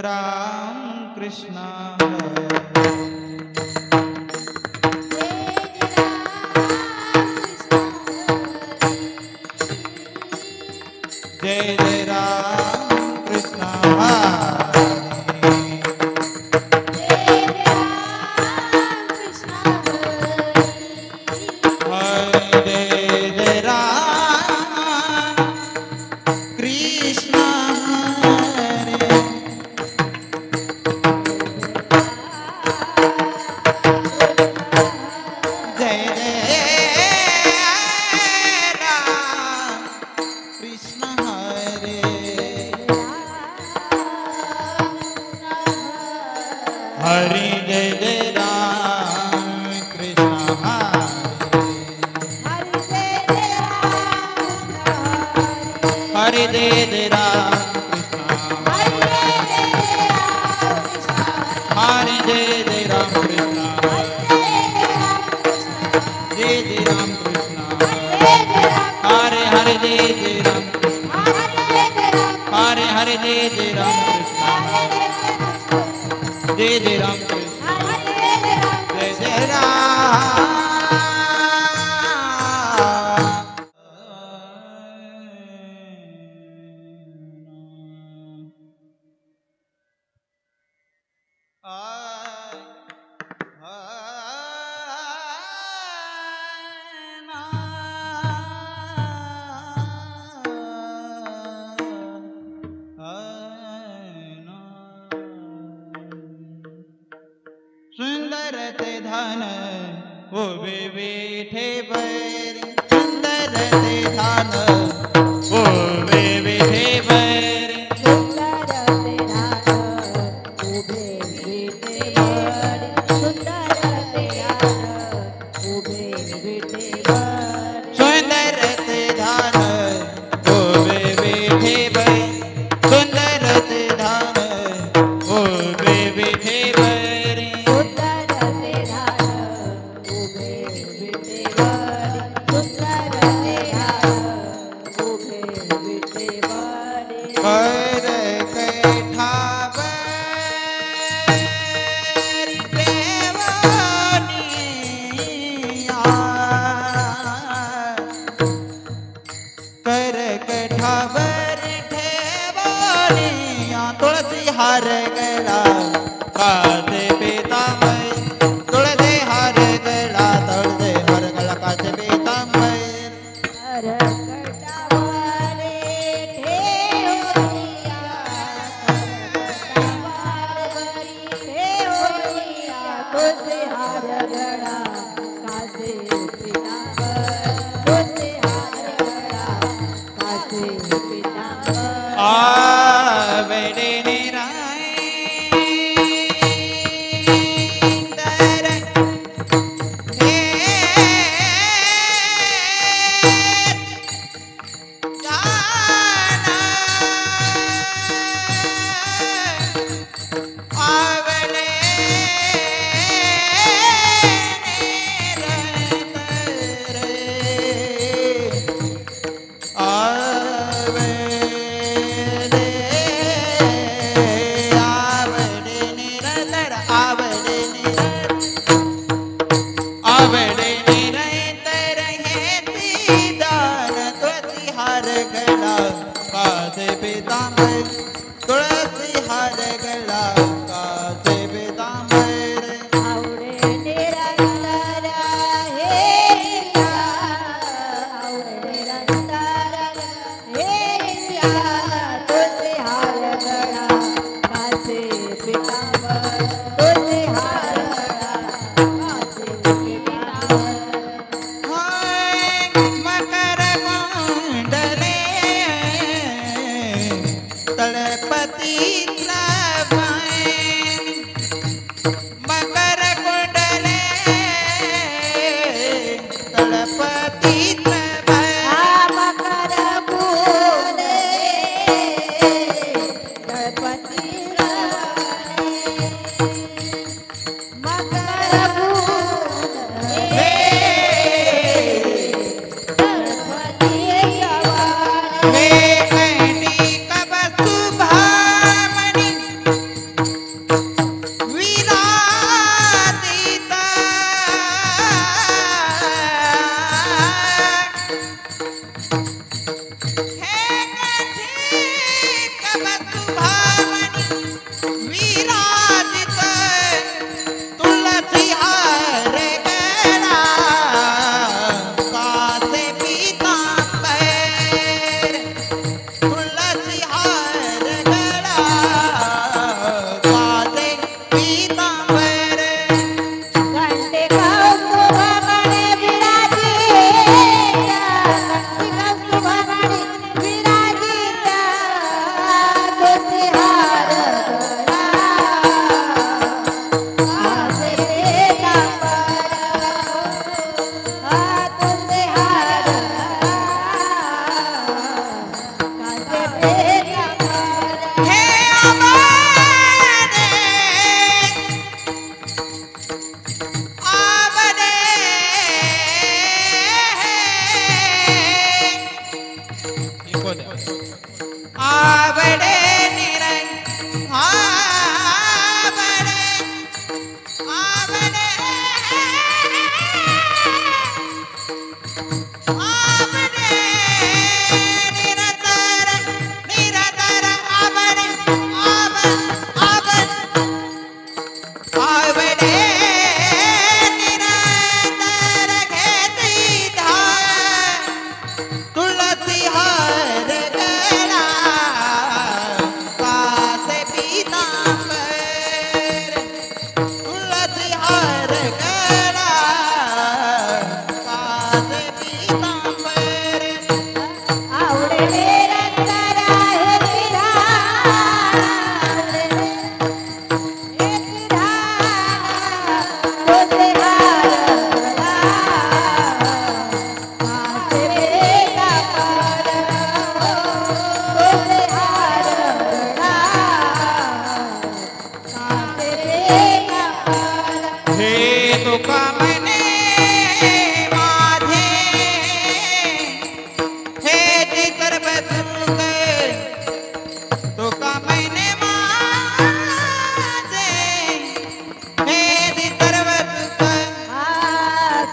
राम कृष्ण जय जय राम कृष्ण हरि जय जय राम कृष्ण हरि जय जय राम हरि जय जय राम कृष्ण जय जय राम कृष्ण हरे हरे जय जय राम हरे हरे जय जय राम कृष्ण जय जय राम कृष्ण जय जय राम सुंदर ते धन उभे बैठे बैरी सुंदर ते धन उभे बैठे बैरी सुंदर ते धन उभे बैठे बैरी सुंदर ते धन उभे बैठे बैरी सुंदर ते धन उभे बैठे बैरी सुंदर ते धन उभे बैठे बैरी तुलसी हर गला कासे पीतामय तुलसी हर गला तुलसी हर गला कासे पीतामय हर कटावारे ठेवरिया तुलसी हर गला कासे पीतामय तुलसी हर गला कासे पीतामय आवेडे तुलसी हर गला कासे पीतांबर आवडे निरंतर हे आवडे निरंतर हे तुलसी हर गला कासे पीतांबर तुलसी हर गला कासे पीतांबर मकर कुंडले तलपति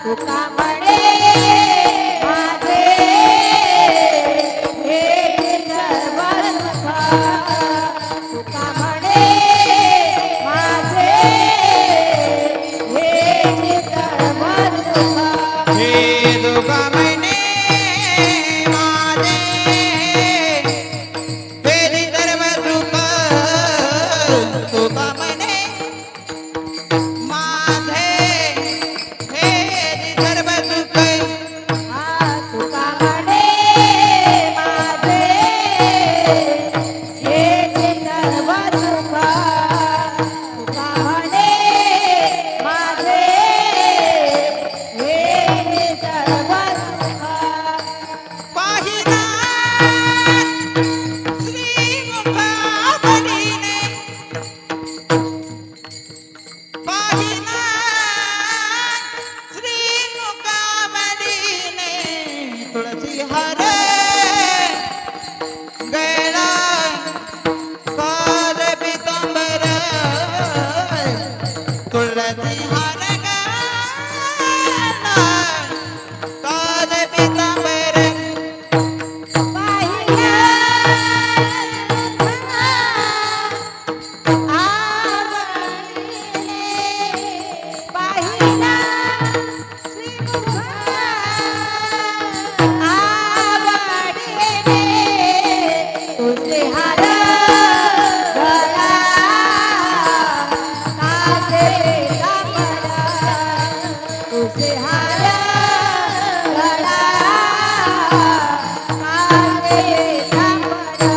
तुका म्हणे माझे हे सर्व सुख तुका म्हणे माझे हे सर्व सुख हे दुःख म्हणे माझे हे सर्व सुख तुका म्हणे माझे हे सर्व सुख तुका म्हणे माझे हे सर्व सुख तुका म्हणे माझे हे सर्व सुख पाहिला श्रीमुखावलीने पाहिला श्रीमुखावलीने तुळसी हर गळा पाद पितांबर तुळसी हर गळा पाद पितांबर पाहिला आवडीने पाहिला आवडीने तुझे हार गळा कासे कापडा तुझे हार गळा कासे कापडा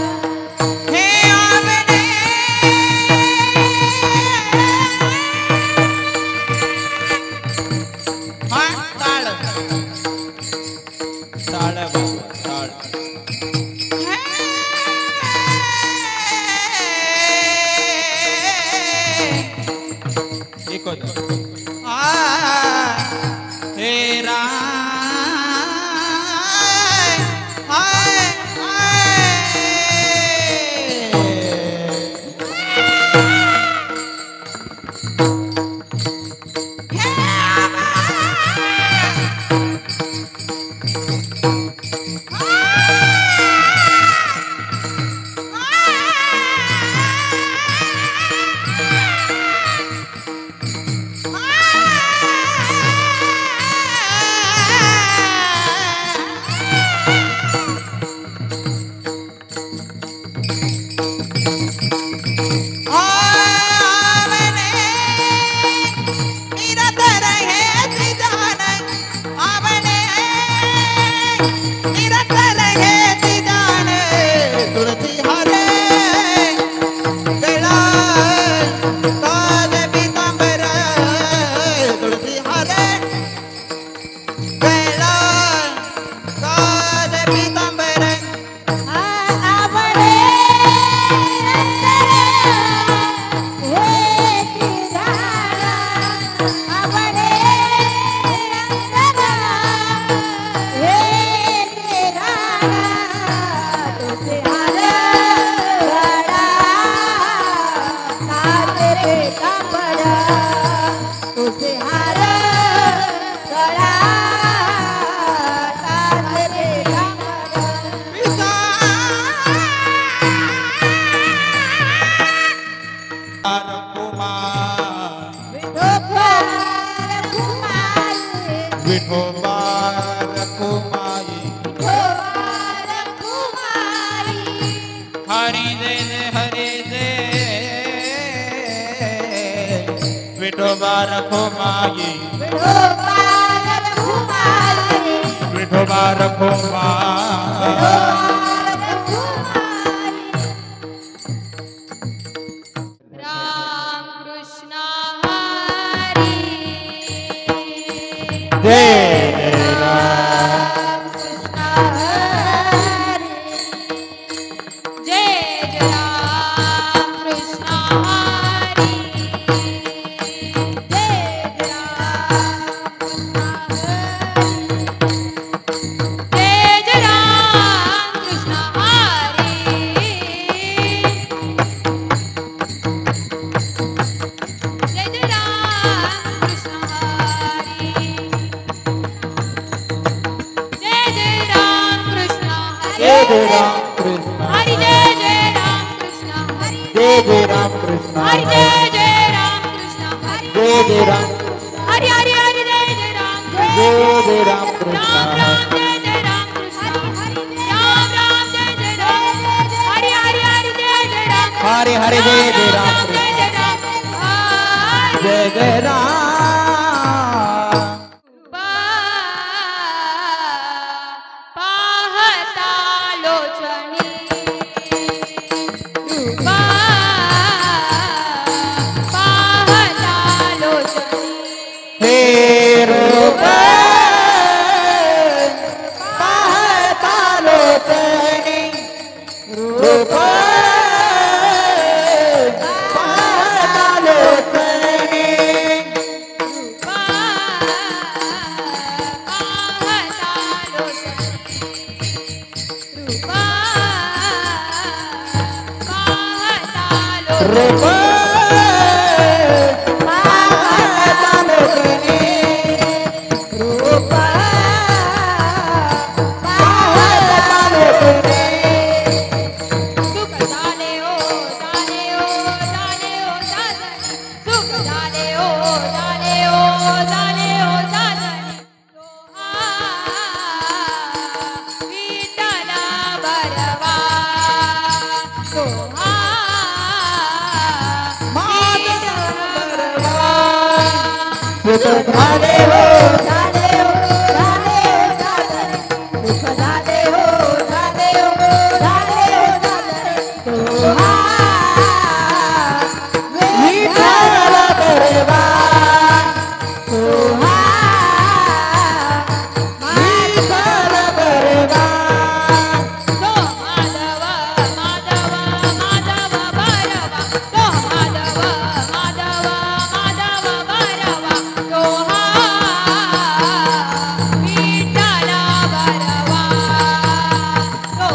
हे आवडे हा ताळ ताळ बाबा ताळ एक हे राय हाय विठोबा रखुमाई हरि दे विठोबा रखुमाई विठोबा रखुमाई राम कृष्ण हरी जय राम कृष्ण हरी जय जय राम कृष्ण हरी जय जय राम कृष्ण हरी जय जय राम कृष्ण हरी जय जय राम कृष्ण हरी जय राम कृष्ण हरि जय जय राम कृष्ण हरि जय जय राम हरि हरि हरि जय जय राम जय जय राम कृष्ण राम राम जय जय राम कृष्ण राम राम जय जय राम हरि हरि हरि जय जय राम हरे हरे जय जय राम जय जय राम जय जय राम पाहता लोचनी पाहता लोचनी हे रूप पाहता लोचनी रूप पाहता लोचनी रूप पाहता लोचनी रूप पाहता लोचनी सुख झाले हो झाले हो झाले हो झाले सुख झाले हो झाले हो झाले हो झाले विठ्ठला बरवा सोहा सुख झाले हो झाले हो झाले हो झाले सुख झाले हो झाले हो झाले हो झाले तुहा विठ्ठल बरवा तुहा विठ्ठल बरवा तो माधव माधव माधव बरवा तो माधव माधव माधव बरवा तो विठ्ठल बरवा तो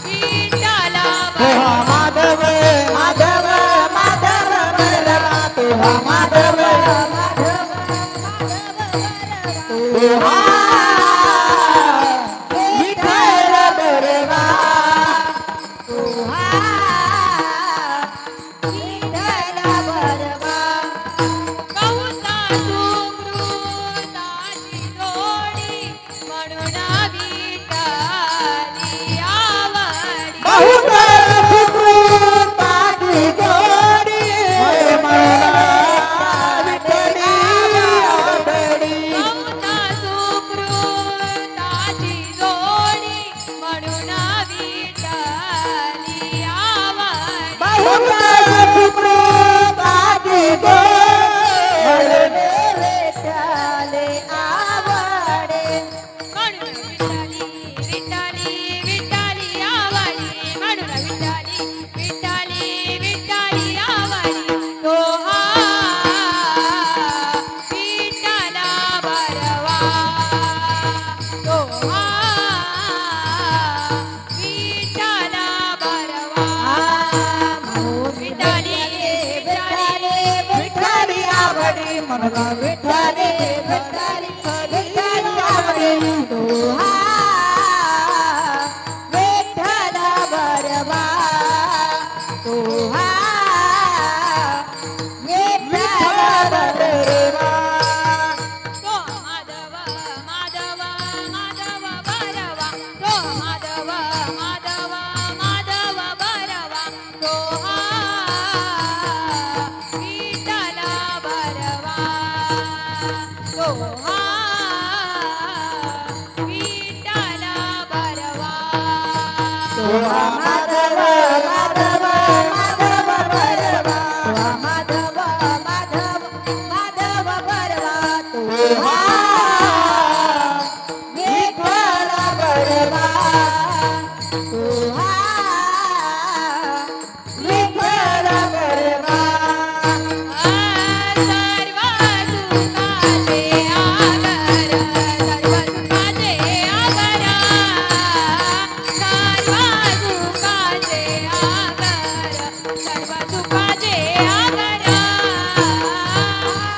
विठ्ठल तुहा माधव माधव माधव बरवा तुहा माधव तुहा विठ्ठल बरवा तुहा विठ्ठल बरवा कौता सुकृताची जोडी म्हणून विठ्ठली आवडी बहुत सुकृताची जोडी म्हणा विठ्ठली आवडी कौता सुकृताची जोडी म्हणून विठ्ठली आवडी बहुत सुकृताची जोडी विठ्ठले आवडे म्हणून विठ्ठली विठ्ठली विठ्ठली आवडी म्हणून विठ्ठली विठ्ठली विठ्ठली आवडी तो विठ्ठल बरवा तो विठ्ठल बरवा विठ्ठली विठ्ठली विठ्ठली आवडी म्हणा विठ्ठली विठ्ठली विठ्ठली आवडे तुहा विठ्ठल बरवा तुहा विठ्ठल बरवा तो माधव माधव माधव बरवा तो माधव माधव माधव बरवा तो विठ्ठल बरवा तो विठ्ठल बरवा तुहा माधव माधव माधव बरवा तुहा माधव माधव माधव बरवा तुहा विठ्ठल बरवा तुहा विठ्ठल बरवा सर्व सुखाचे आगर सर्व सुखाचे आगर सर्व सुखाचे आगर सर्व सुखाचे आगर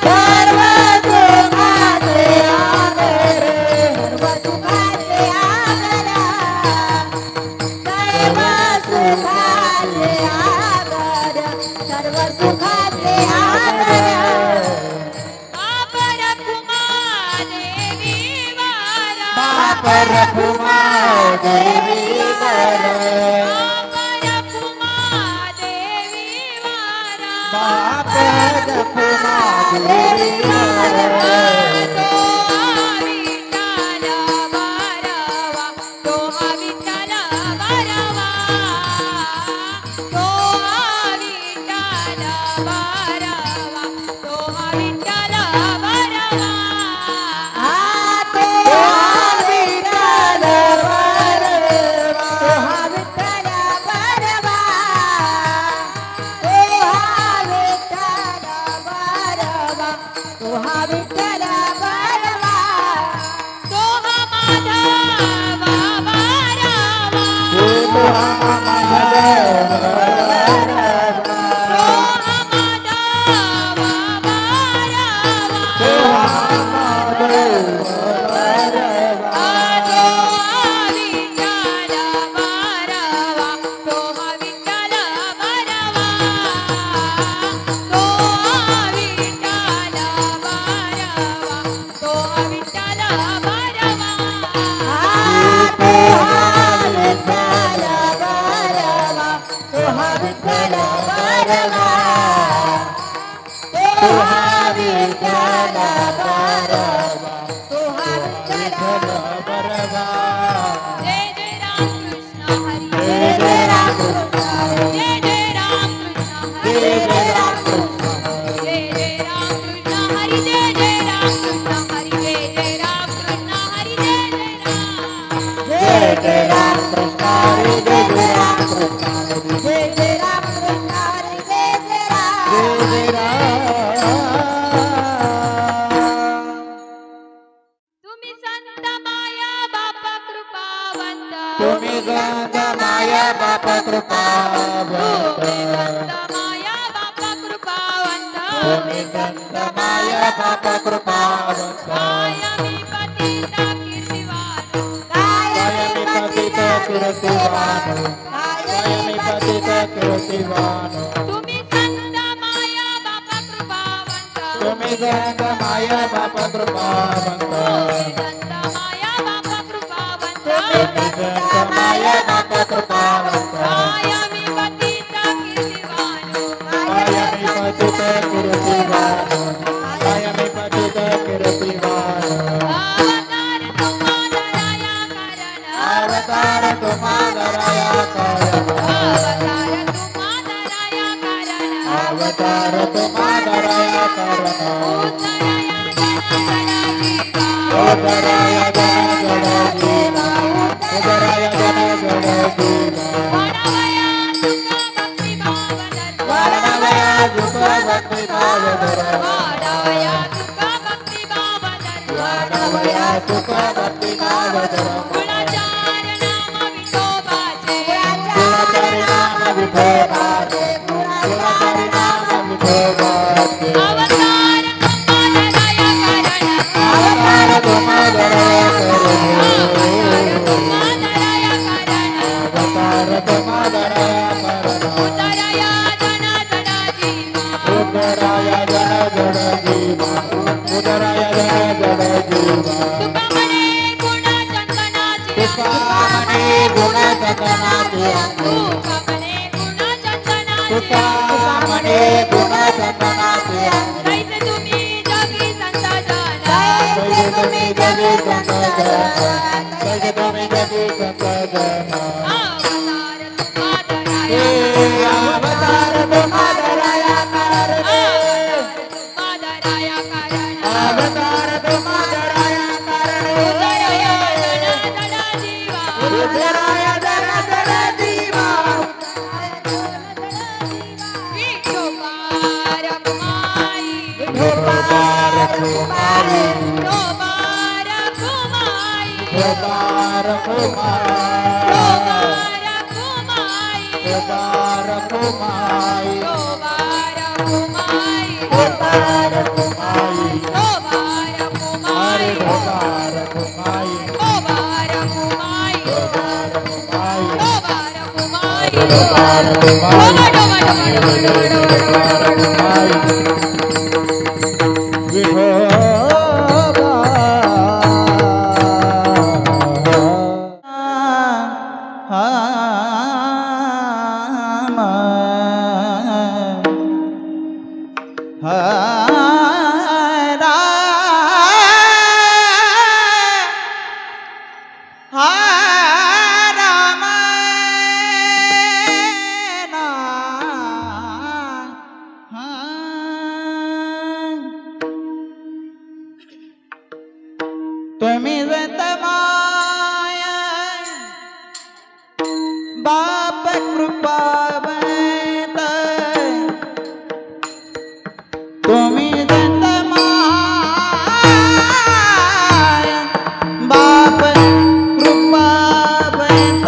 सर्व सुखाचे परफुमा देवी वर परफुमा देवी वारा परफुमा देवी वर तो विठ्ठल बरवा तो विठ्ठल बरवा तो विठ्ठल बरवा तो विठ्ठल बरवा तुम्ही संत माया बाप कृपावंत माया बापा कृपावंत तुम्ही संत माया बाप कृपावंत कायमी पतिता कीर्तिवान कायमी पतित कीर्तिवान कायमी पतित कीर्तिवान तुम्ही संत माया बापा कृपावंत तुम्ही संत माया बाप कृपावंत संत माया बापा कृपावंत संत माया बाप कृपावंत कायमी पतिता कीर्तिवान कायमी पतित कीर्तिवान कायमी पतित कीर्तिवान अवतार तुम्हादराया करण अवतार तुम्हादराया करण उदराया जन जन जीवा उदराया जन जन जीवा वर्णवया सुख भक्ति भाव धर्म वर्णवया सुख भक्ति भाव धर्म कुलचारी नाम विठोबाचे कुलचारी नाम विठोबाचे अवतार तुम्हादराया करण अवतार तुम्हादराया करण उदराया जन जन जीवा उदराया जन जन जीवा उदराया जन जन जीवा तुकामणे गुण चंदनाची तुकामणे गुण चंदनाची तुकामणे गुण चंदनाची तुकामणे गुण चंदनाची कैसे तुम्ही जगी संत जन कैसे तुम्ही जगी संत जन कैसे तुम्ही जगी संत जन अवतार तुम्हादराया अवतार तुम्हादराया कारण तुम्हादराया अवतार करण तुम्हादराया कारण उदराया जन जन जीवा उदराया जन जन जीवा विठोबार कुमारी विठोबार कुमारी विठोबार कुमारी विठोबार कुमारी विठोबार कुमारी विठोबार कुमारी विठोबार कुमारी विठोबार कुमारी विठोबार कुमारी विठोबार कुमारी विठोबार कुमारी विठोबार कुमारी विठोबार कुमारी विठोबार कुमारी विठोबा तुम्ही जतमाया बाप कृपावंत तुम्ही जतमाया बाप कृपावंत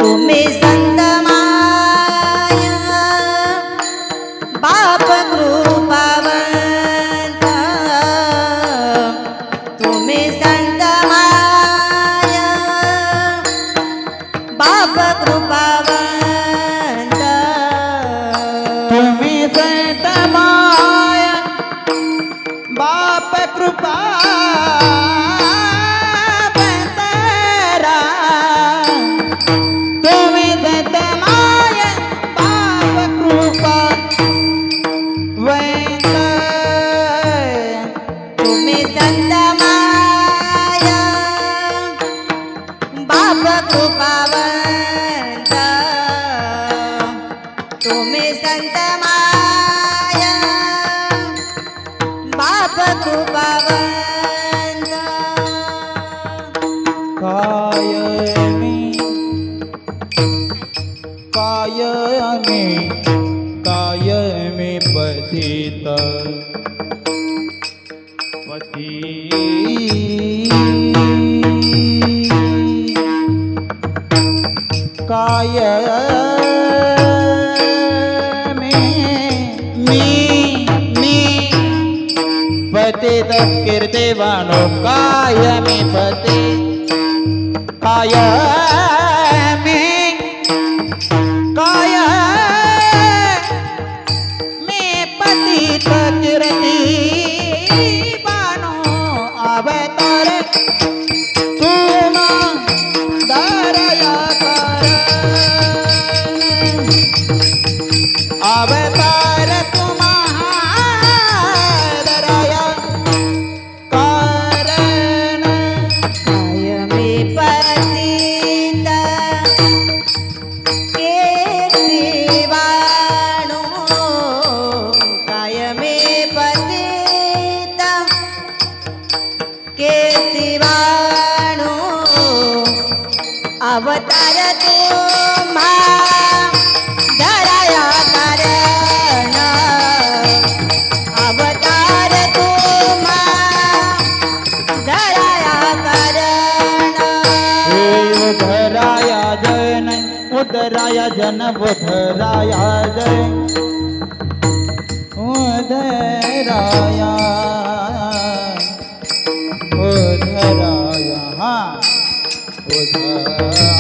तुम्ही संत माया बाप कृपावंत तुम्ही संत माया बाप कृपावंत तुम्ही संत माया बाप कृपावंत तुम्ही संत माया बाप कृपावंत तुम्ही संत माया बाप कृपावंत तुम्ही संत माया बाप कृपावंत कायमी पतित पतित कीर्तिवानो कायमी पति कायमी पतित कीर्तिवानो अवतार तुम दरया कर अवतार तुम्हारा कारण कायमी पतित कीर्तिवानो कायमी पतित कीर्तिवानो अवतार तुम्हा धराया कारण अवतार तुम्हा धराया कारण उधराया जन उधराया जन उधराया जय उधराया उधराया हाँ उधराया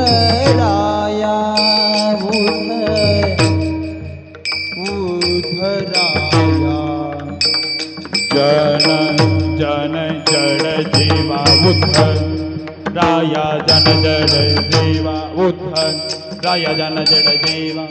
उधराया उधराया जन जन जड़ जीवा उधराया जन जड़ जीवा उधराया जन जड़ जीवा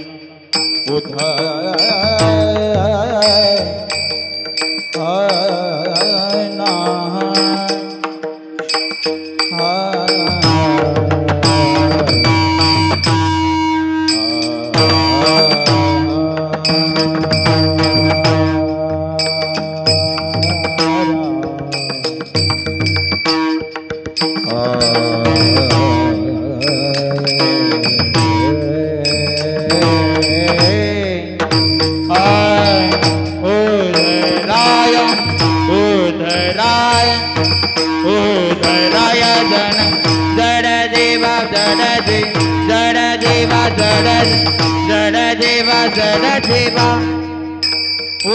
देवा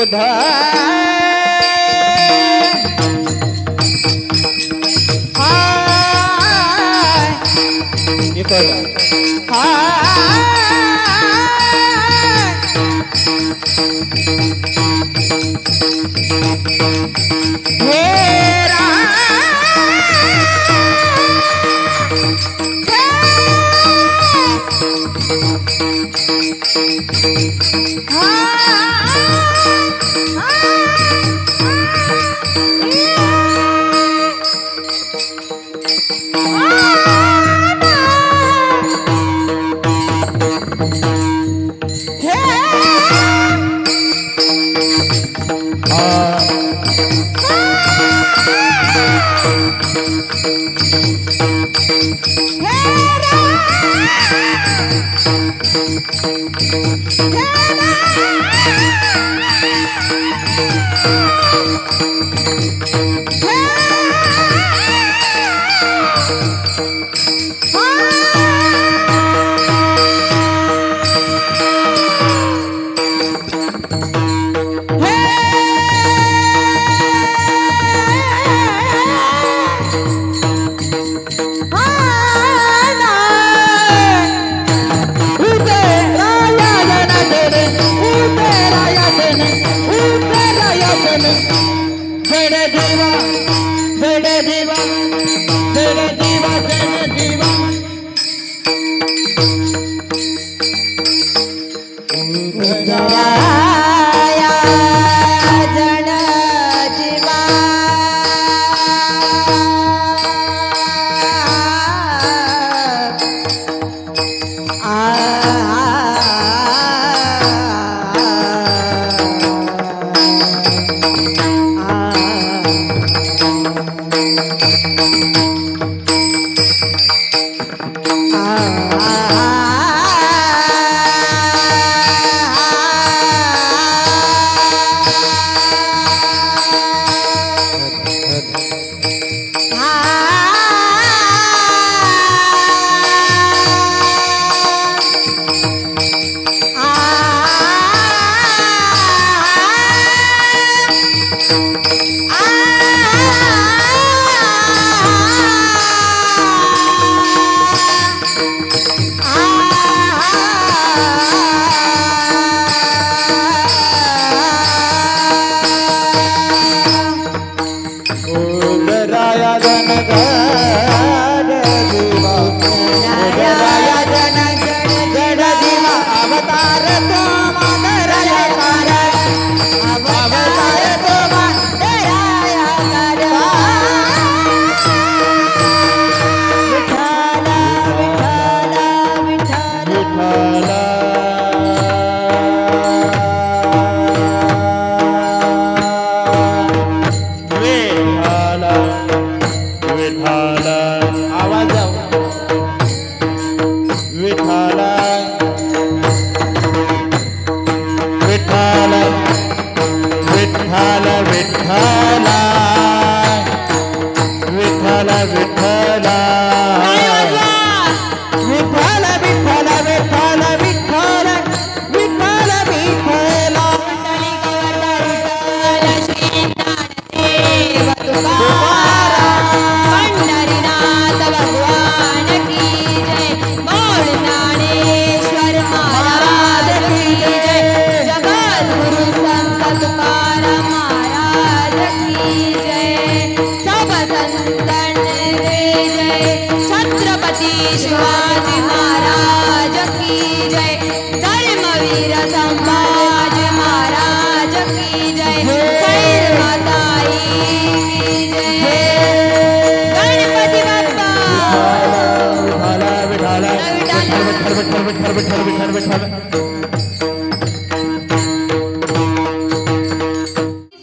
उधर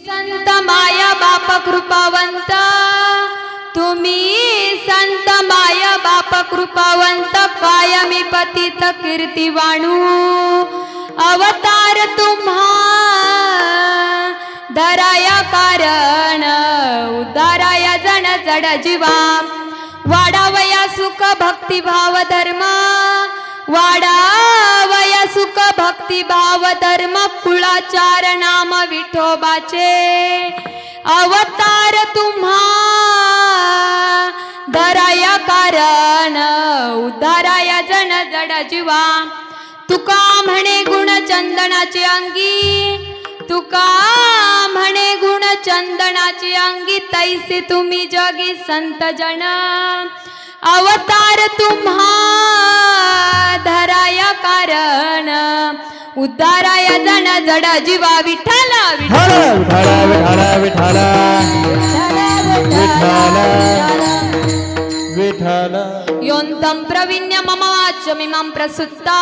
संत माया बाप कृपावंत तुम्ही संत माया बाप कृपावंत कायमी पतित कीर्तिवाणू अवतार तुम्हा धराया कारण उद्धाराया जन जड जीवा वाढावया सुख भक्ती भाव धर्म वाढावया सुख भक्ती भाव धर्म कुळाचार नाम विठोबाचे अवतार तुम्हा धराया कारण उद्धाराया जन जड जीवा तुका म्हणे गुण चंदनाचे अंगी तुका म्हणे गुण चंदनाचे अंगी तैसे तुम्ही जगी संत जन अवतार तुम्हा धराया कारण उद्धाराय जन जड जीवा विठ्ठला विठ्ठला विठ्ठला विठ्ठला विठ्ठला विठ्ठला योन्तं प्रविण्य मम वाच्यमिमं प्रसुत्ता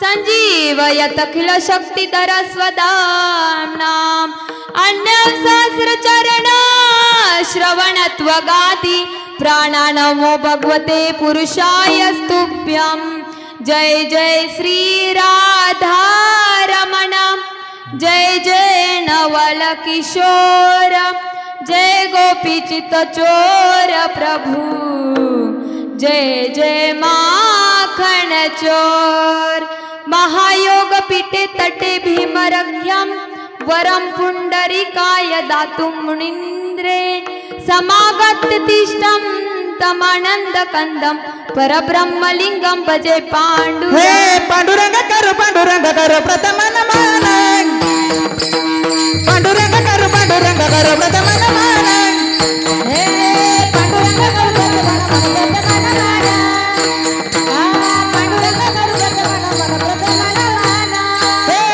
संजीवयत अखिल शक्तिधर स्वदाम्नाम् अन्यं सहस्रचरण श्रवणत्वगाति प्राणानमो भगवते पुरुषाय स्तुभ्यं जय जय श्री राधा रमण जय जय नवल किशोर जय गोपीचित चोर प्रभु जय जय माखन चोर महायोग पीठे तटे भीमरघ्यम वरम पुंडरीकाय दातुं मुनीन्द्रे समागत तिष्ठं तमानंद कंदम परब्रह्मलिंगम भजे पांडु हे पांडुरंग कर प्रथम नमन पांडुरंग कर प्रथम नमन हे पांडुरंग कर प्रथम नमन पांडुरंग कर प्रथम नमन हे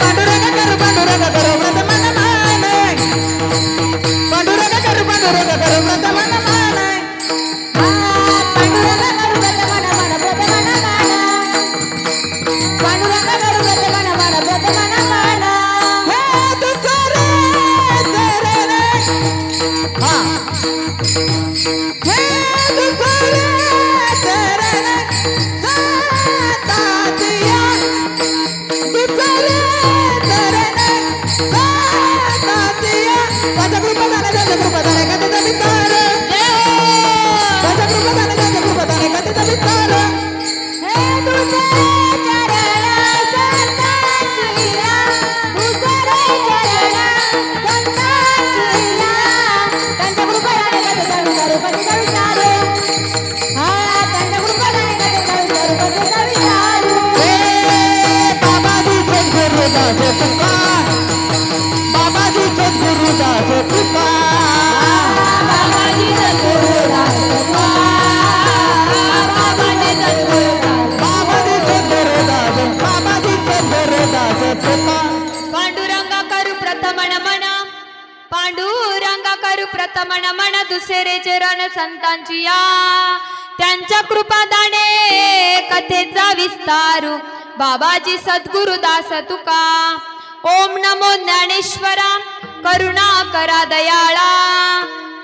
पांडुरंग कर प्रथम नमन पांडुरंग कर प्रथम नमन प्रथम नमन दुसरे चरण संतांची या त्यांच्या कृपादाने कथेचा विस्तारू बाबाजी सद्गुरु दास तुका ओम नमो ज्ञानेश्वरा करुणा करा दयाळा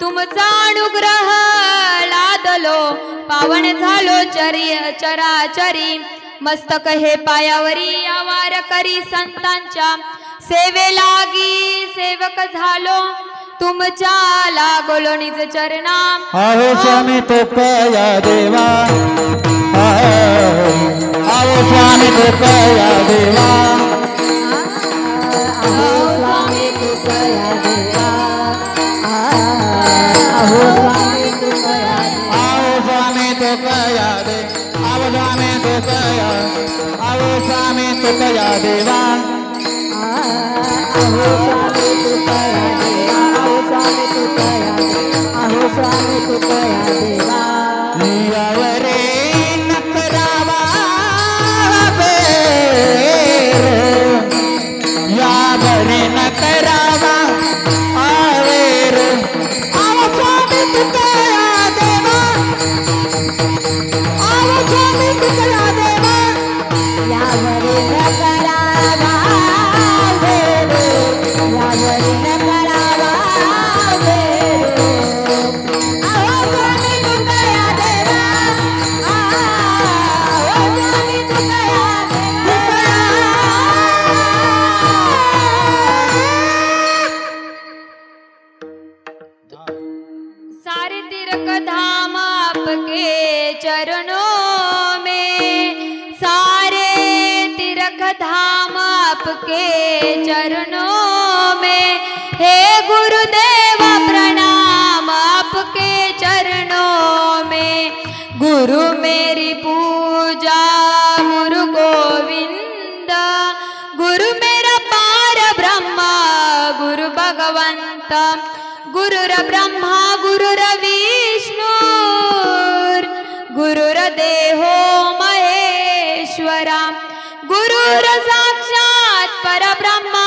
तुमचा अनुग्रह लादलो पावन झालो चराचरी मस्तक हे पायावरी आवार करी संतांच्या सेवे लागी सेवक झालो तुमच्या लागलो निज चरणा आहो स्वामी तो कया देवा आहो स्वामी तो कया देवा आहो स्वामी तू कया देवा आहो स्वामी तू कया देवा आहो स्वामी तो कया दे आहो स्वामी तो कया आहो स्वामी तो कया देवा आहो स्वामी तू कया देवा आहो स्वामी तू कया देवा आहो स्वामी तू कया देवा यावरे न करावा बेर यावरे न करावा आवेर आहो स्वामी तू कया देवा आहो स्वामी तू कया देवा यावरी न करावा वेरो यावरी न करावा वेरो आहो स्वामी तू कया देवा आहो स्वामी तू कया देवा सारे तीर्थ धाम आपके चरणों में सारे तीर्थ धाम आपके चरणों में हे गुरुदेव प्रणाम आपके चरणों में गुरु मेरी पूजा गुरु गोविंद गुरु मेरा पार ब्रह्म गुरु भगवंत गुरुर ब्रह्मा गुरुर विष्णु परमेश्वरा गुरुर साक्षात परब्रह्मा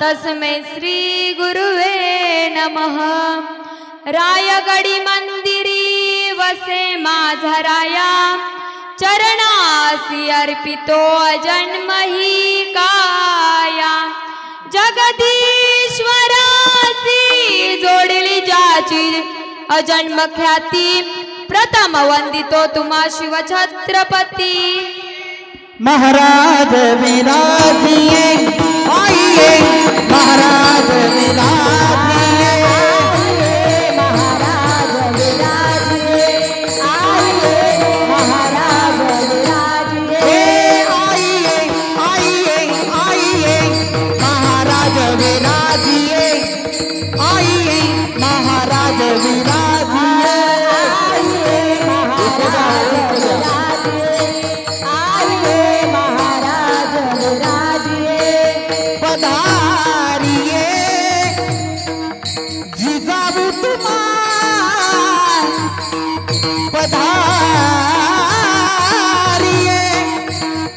तस्मै श्री गुरुवे नमः। रायगडी मंदिरी वसे माझा राया चरणासी अर्पितो अजन्मही काया। जगदीश्वरासी जोडली ज्याची अजन्म ख्याती प्रथम वंदितो तुम्हा शिव छत्रपती। महाराज विराजिए आइए महाराज विराजिए महाराज विराजिए आइए महाराज विराजिए आइए आइए आइए महाराज विराजिए आइए महाराज विराजिए पधारिए जिजाऊ तुम्हार पधारिए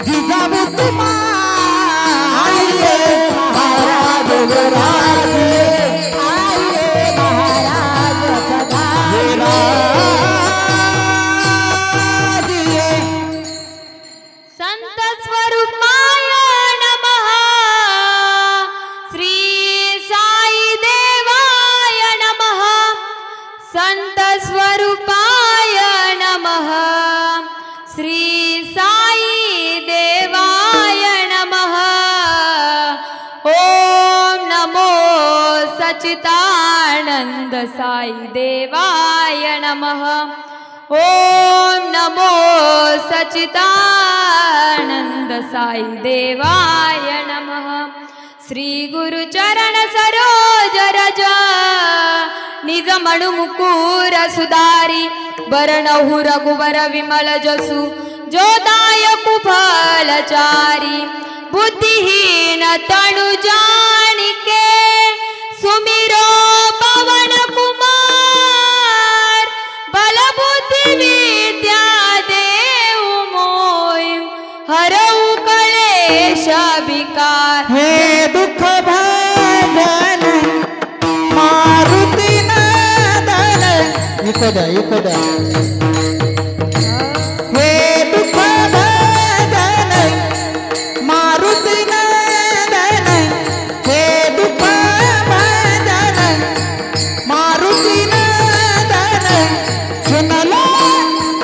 जिजाऊ तुम्हार आइए महाराज विराजिए आइए महाराज विराजिए। संत स्वरूपाय नमः श्री साई देवाय नमः। संत स्वरूपाय नमः श्री साई देवाय नमः। ओम नमो सच्चिदानंद साई देवाय नमः। ओम नमो सच्चिदानंद साई देवाय नमः। श्री गुरु चरण सरोज रज निज मनु मुकुर सुधारी बरनहु रघुवर विमल जसु जो दायकु फलचारी। बुद्धिहीन तनु जानिके सुमिरो पवन कुमार बल बुद्धि विद्या देव मोय हरऊ कलेश विकार। हे दुख भंजन मारुति नंदन इकोदा हे दुख भंजन मारुति नंदन हे दुख भंजन मारुति नंदन सुन लो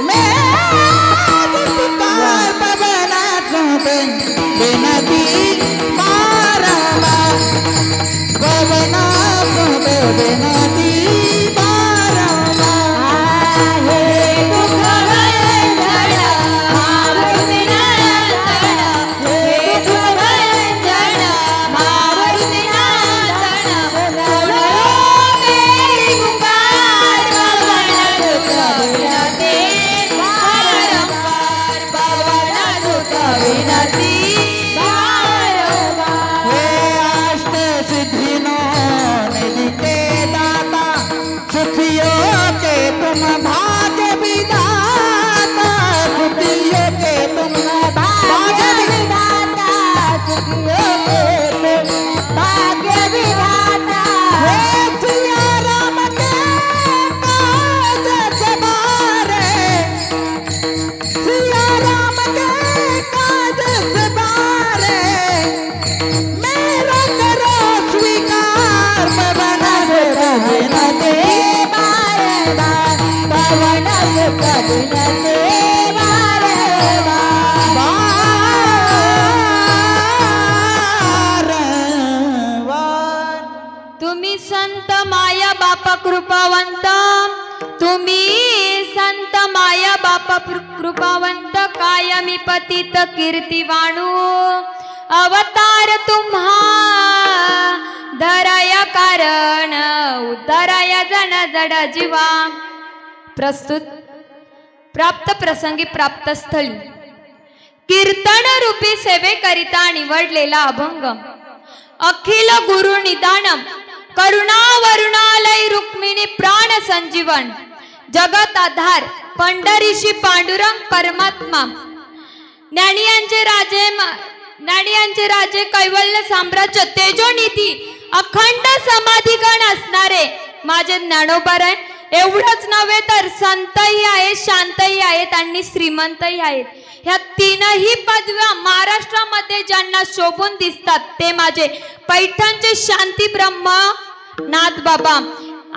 मेरी पुकार पवना चौबन बेनती बारंबार पवना चौबन बेनती बारंबार। हे दुख भंजन मारुति नंदन हे दुख भंजन मारुति नंदन सुन लो मेरी पुकार पवन दुख विनती बारंबार पवन दुख विनती बारंबार। हे अष्ट सिद्धियों निधि के दाता सुखियों के तुम भाग्य विधाता सुखियों के तुम भाग्य विधाता सुखियों के तुम भाग्य विधाता। हे सिया राम के काज सवारे सिया राम के काज सवारे मेरा करो स्वीकार पवन सुत विनती बारंबार पवन सुत विनती बारंबार। तुम्ही संत माया बापा कृपावंत तुम्ही संत माया बापा कृपावंत कायमी पतित कीर्तिवाणू अवतार तुम्हा धराया कारण उद्धराया जन जड जीवा। प्रस्तुत प्राप्त प्रसंगी प्राप्त स्थळी कीर्तन रूपी सेवेकरिता निवडलेला अभंग अखिल गुरु निदानम करुणा वरुणालय रुक्मिणी प्राण संजीवन जगत आधार पंढरीशी पांडुरंग परमात्मा ज्ञानियांचे राजे कैवल्य साम्राज्य तेजोनिधी अखंड समाधिगण असणारे माझे ज्ञानोबाराय एवढंच नव्हे तर संतही आहेत, शांतही आहेत आणि श्रीमंतही आहेत. ह्या तीनही पदव्या महाराष्ट्रामध्ये ज्यांना शोभून दिसतात ते माझे पैठणचे शांती ब्रह्म नाथ बाबा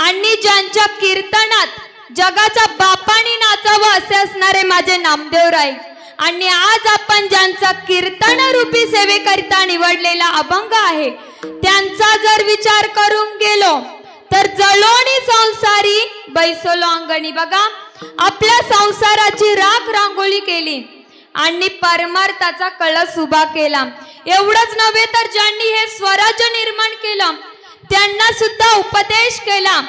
आणि ज्यांच्या कीर्तनात जगाच्या बापानी नाचावं असे असणारे माझे नामदेवराय. आणि आज आपण ज्यांचा कीर्तन रूपी सेवेकरिता निवडलेला अभंग आहे त्यांचा जर विचार करून गेलो तर जलोनी संसारी बैसोलो अंगणी. बघा, आपल्या संसाराची राख रांगोळी केली आणि परमार्थाचा कळस उभा केला. एवढंच नव्हे तर ज्यांनी हे स्वराज्य निर्माण केलं त्यांना सुद्धा उपदेश केला.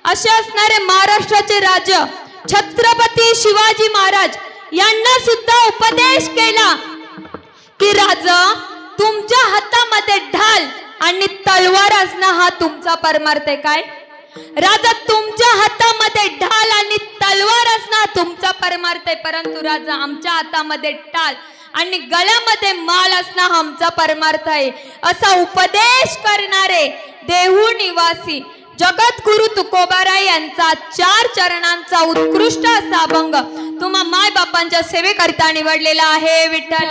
असे असणारे महाराष्ट्राचे राजा छत्रपती शिवाजी महाराज यांना सुद्धा उपदेश केला की राजा, तुमच्या हातामध्ये ढाल आणि तलवार असणं हा तुमचा परमार्थ आहे. काय राजा, तुमच्या हातामध्ये ढाल आणि तलवार असणं हा तुमचा परमार्थ आहे. परंतु राजा, आमच्या हातामध्ये ढाल आणि गळ्यामध्ये माळ असणं हा आमचा परमार्थ आहे. असा उपदेश करणारे देहू निवासी जगद्गुरु तुकोबाराय यांचा 4 चरणांचा उत्कृष्ट असा अभंग तुम्हा माय बापांच्या सेवेकरिता निवडलेला आहे. विठ्ठल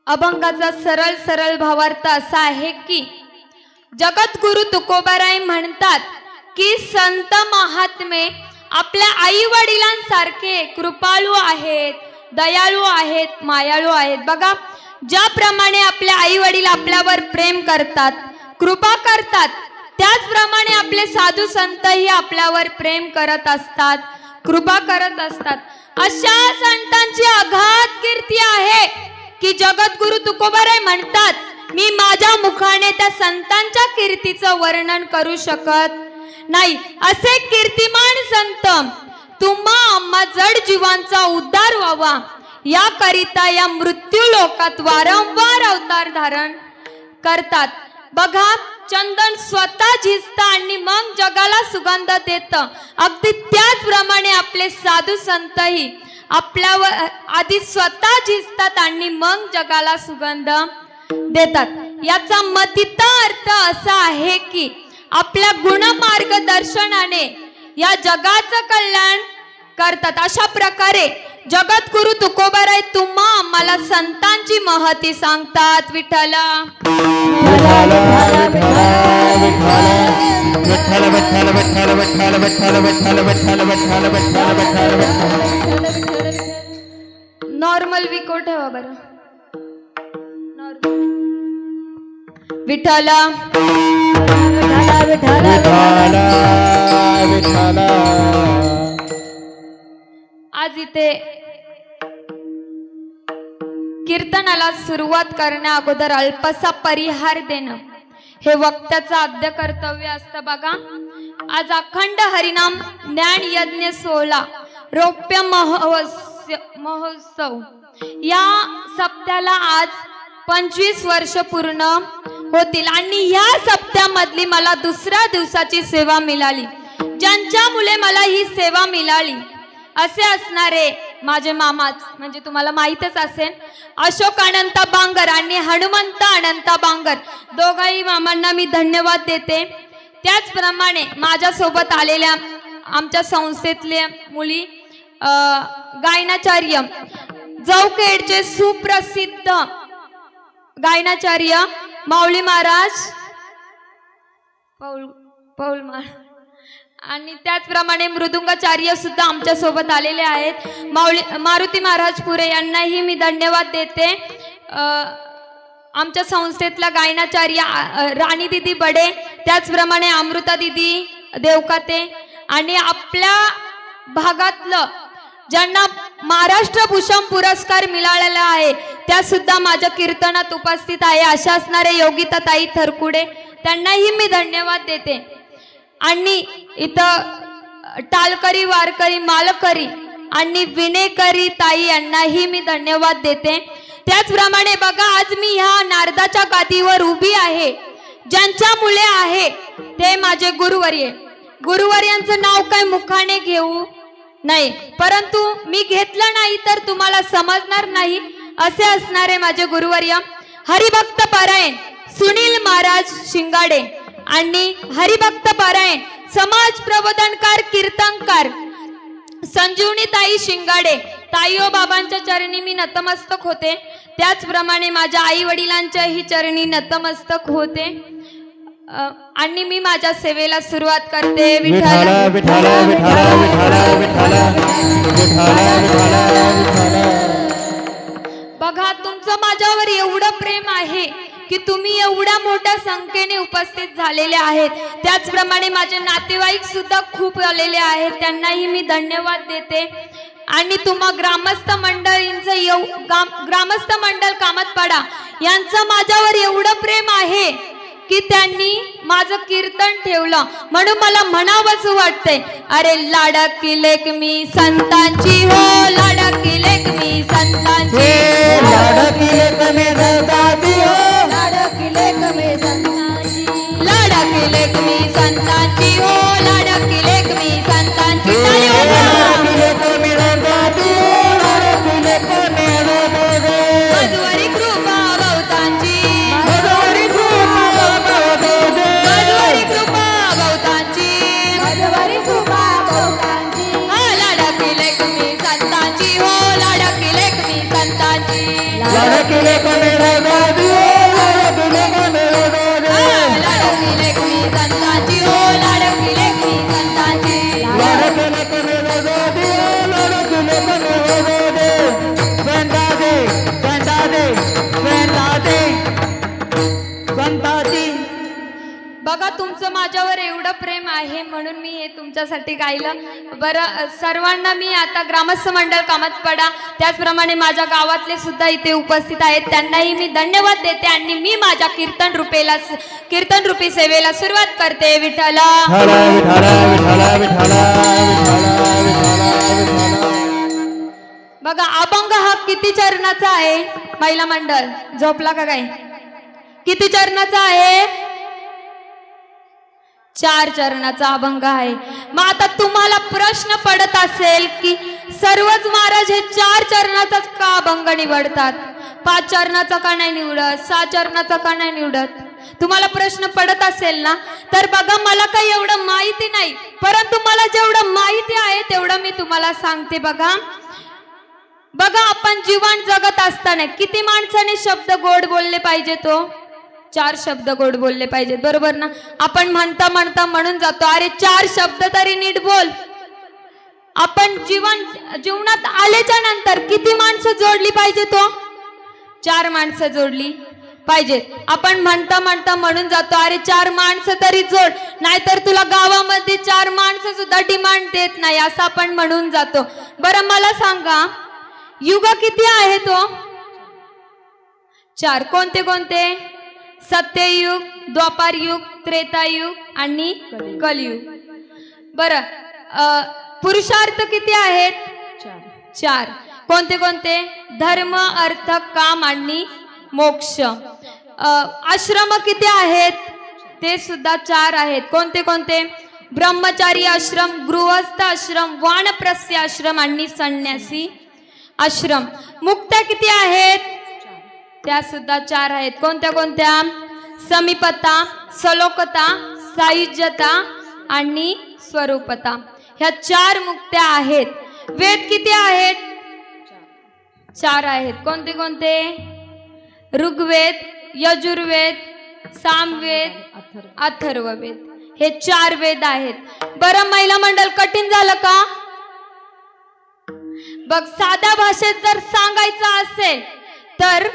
अभंगाचा सरळ सरळ भावार्थ असा आहे की जगद्गुरु तुकोबाराय म्हणतात की संत महात्मे आपल्या आई वडिलांसारखे कृपाळू आहेत, दयाळू आहेत, मायाळू आहेत. बघा, ज्याप्रमाणे आपले आई वडील आपल्यावर प्रेम करतात, कृपा करतात, त्याचप्रमाणे आपले साधू संतही आपल्यावर प्रेम करत असतात, कृपा करत असतात. अशा संतांची अगाध कीर्ती आहे की जगद्गुरु तुकोबाराय म्हणतात, मी माझ्या मुखाने त्या संतांच्या कीर्तीचं वर्णन करू शकत नाही. असे कीर्तिमान संत तुम्हा आम्हा जड जीवांचा उद्धार व्हावा याकरिता या मृत्यू लोकात वारंवार अवतार धारण करतात. बघा, चंदन स्वतः झिजतं आणि मग जगाला सुगंध देतं. अगदी त्याचप्रमाणे आपले साधू संतही आपल्यावर आधी स्वतः झिजतात आणि मग जगाला सुगंध देतात. याचा मतिता अर्थ असा आहे की आपल्या गुण मार्गदर्शनाने या जगाचं कल्याण करतात. अशा प्रकारे जगद्गुरु तुकोबाराय तुम्हा आम्हाला संतांची महती सांगतात. विठ्ठल नॉर्मल विको ठेवा बरं. विठ्ठल आज इथे कीर्तनाला सुरुवात करण्या अगोदर अल्पसा परिहार देणं हे वक्त्याचं आद्य कर्तव्य असतं. बघा, आज अखंड हरिनाम ज्ञान यज्ञ सोहळा रौप्य महोत्सव या सप्त्याला आज 25 वर्ष पूर्ण होतील आणि ह्या सप्त्यामधली मला दुसऱ्या दिवसाची सेवा मिळाली. ज्यांच्यामुळे मला ही सेवा मिळाली असे असणारे माझे मामाच, म्हणजे तुम्हाला माहीतच असेल, अशोक अनंत बांगर आणि हनुमंत अनंत बांगर, दोघाही मामांना मी धन्यवाद देते. त्याचप्रमाणे माझ्यासोबत आलेल्या आमच्या संस्थेतल्या मुली गायनाचार्य जवखेडचे सुप्रसिद्ध गायनाचार्य माऊली महाराज पौल आणि त्याचप्रमाणे मृदुंगाचार्य सुद्धा आमच्या सोबत आलेले आहेत. मारुती महाराज पुरे यांनाही मी धन्यवाद देते. आमच्या संस्थेतला गायनाचार्य राणी दिदी बडे, त्याचप्रमाणे अमृता दिदी देवकाते आणि आपल्या भागातलं ज्यांना महाराष्ट्र भूषण पुरस्कार मिळालेला आहे त्या सुद्धा माझ्या कीर्तनात उपस्थित आहे. अशा असणारे योगिता ताई थरकुडे, त्यांनाही मी धन्यवाद देते. आणि इथं टालकरी, वारकरी, मालकरी आणि विनेकरी ताई यांनाही मी धन्यवाद देते. त्याचप्रमाणे बघा, आज मी ह्या नारदाच्या गादीवर उभी आहे ज्यांच्या मुले आहे ते माझे गुरुवर्य. गुरुवर्यांचं नाव काय मुखाने घेऊ नाही, परंतु मी घेतलं नाही तर तुम्हाला समजणार नाही असे असणारे माझे गुरुवर्य हरिभक्त पारायण सुनील महाराज शिंगाडे आणि हरिभक्त पारायण समाज प्रबोधनकार कीर्तनकार संजीवनी ताई शिंगाडे. ताईओ बाबांच्या चरणी मी नतमस्तक होते, त्याचप्रमाणे माझ्या आई वडिलांच्याही चरणी नतमस्तक होते आणि मी माझ्या सेवेला सुरुवात करते. विठ्ठल विठ्ठल विठ्ठल विठ्ठल विठ्ठल विठ्ठल. बघा, तुमचं माझ्यावर एवढं प्रेम आहे की तुम्ही एवढ्या मोठ्या संख्येने उपस्थित झालेले आहेत. त्याचप्रमाणे माझे नातेवाईक सुद्धा खूप आलेले आहेत, त्यांनाही मी धन्यवाद देते. आणि तुम्हा ग्रामस्थ मंडळ कामतपाडा यांचं माझ्यावर एवढं प्रेम आहे की त्यांनी माझं कीर्तन ठेवलं, म्हणून मला म्हणावंच वाटतंय, अरे लाडकी लेक मी संतांची हो, लाडकी लेक मी संतांची, लाडकी लेक मी संतांची हो, लाडकी लेक मी संतांची, लाडकी लेक मी संतांची हो, लाडकी लेक मी संतांची. मधुवरी कृपा बहुतांची, मधुवरी कृपा बहुतांची, मधुवरी कृपा बहुतांची. लाडकी लेक मी संतांची हो, लाडकी लेक मी संतांची, लाडकी लेक मी संतांची हो, लाडकी लेक मी लाडकी लेक मी संतांची हो, लाडकी लेक मी संतांची. लाडकी लेक मी संतांची हो, लाडकी लेक मी संतांची. बघा, तुमचं माझ्यावर एवढं प्रेम आहे म्हणून मी हे तुमच्यासाठी गायलं. बरं, सर्वांना मी आता ग्रामस्थ मंडळ कामतपाडा त्याचप्रमाणे माझ्या गावातले सुद्धा इथे उपस्थित आहेत, त्यांनाही मी धन्यवाद देते आणि मी माझ्या कीर्तन रूपी सेवेला सुरुवात करते. विठ्ठल बघा, अभंग हा किती चरणाचा आहे? महिला मंडळ झोपला का काय? किती चरणाचा आहे? 4 चरणाचा अभंग आहे. मग आता तुम्हाला प्रश्न पडत असेल की सर्वच महाराज हे 4 चरणाचाच का अभंग निवडतात, 5 चरणाचा का नाही निवडत, 6 चरणाचा का नाही निवडत? तुम्हाला प्रश्न पडत असेल ना, तर बघा, मला काही एवढं माहिती नाही, परंतु मला जेवढं माहिती आहे तेवढं मी तुम्हाला सांगते. बघा, आपण जीवन जगत असताना किती माणसाने शब्द गोड बोलले पाहिजे? तो 4 शब्द गोड बोलले पाहिजेत, बरोबर ना? आपण म्हणता म्हणून जातो, अरे 4 शब्द तरी नीट बोल. आपण जीवनात आल्याच्या नंतर किती माणसं जोडली पाहिजे? तो 4 माणसं जोडली पाहिजेत. आपण म्हणता म्हणून जातो, अरे 4 माणसं तरी जोड, नाहीतर तुला गावामध्ये 4 माणसं सुद्धा डिमांड देत नाही, असं आपण म्हणून जातो. बरं, मला सांगा, युग किती आहे? तो 4. कोणते कोणते? सत्ययुग, द्वापारयुग, त्रेतायुग आणि कलयुग. बरं, पुरुषार्थ किती आहेत? 4. कोणते कोणते? धर्म, अर्थ, काम आणि मोक्ष. आश्रम किती आहेत? ते सुद्धा 4 आहेत. कोणते कोणते? ब्रह्मचारी आश्रम, गृहस्थ आश्रम, वानप्रस्थी आश्रम आणि संन्यासी आश्रम. मुक्त्या किती आहेत? त्या सुद्धा 4 आहेत. कोणत्या कोणत्या? समीपता, सलोकता, सायुज्यता आणि स्वरूपता. ह्या 4 मुक्त्या आहेत. वेद किती आहेत? 4 आहेत. कोणते कोणते? ऋग्वेद, यजुर्वेद, सामवेद, अथर्ववेद. हे 4 वेद आहेत. बरं, महिला मंडळ कठीण झालं का? बघ, साध्या भाषेत जर सांगायचं असेल तर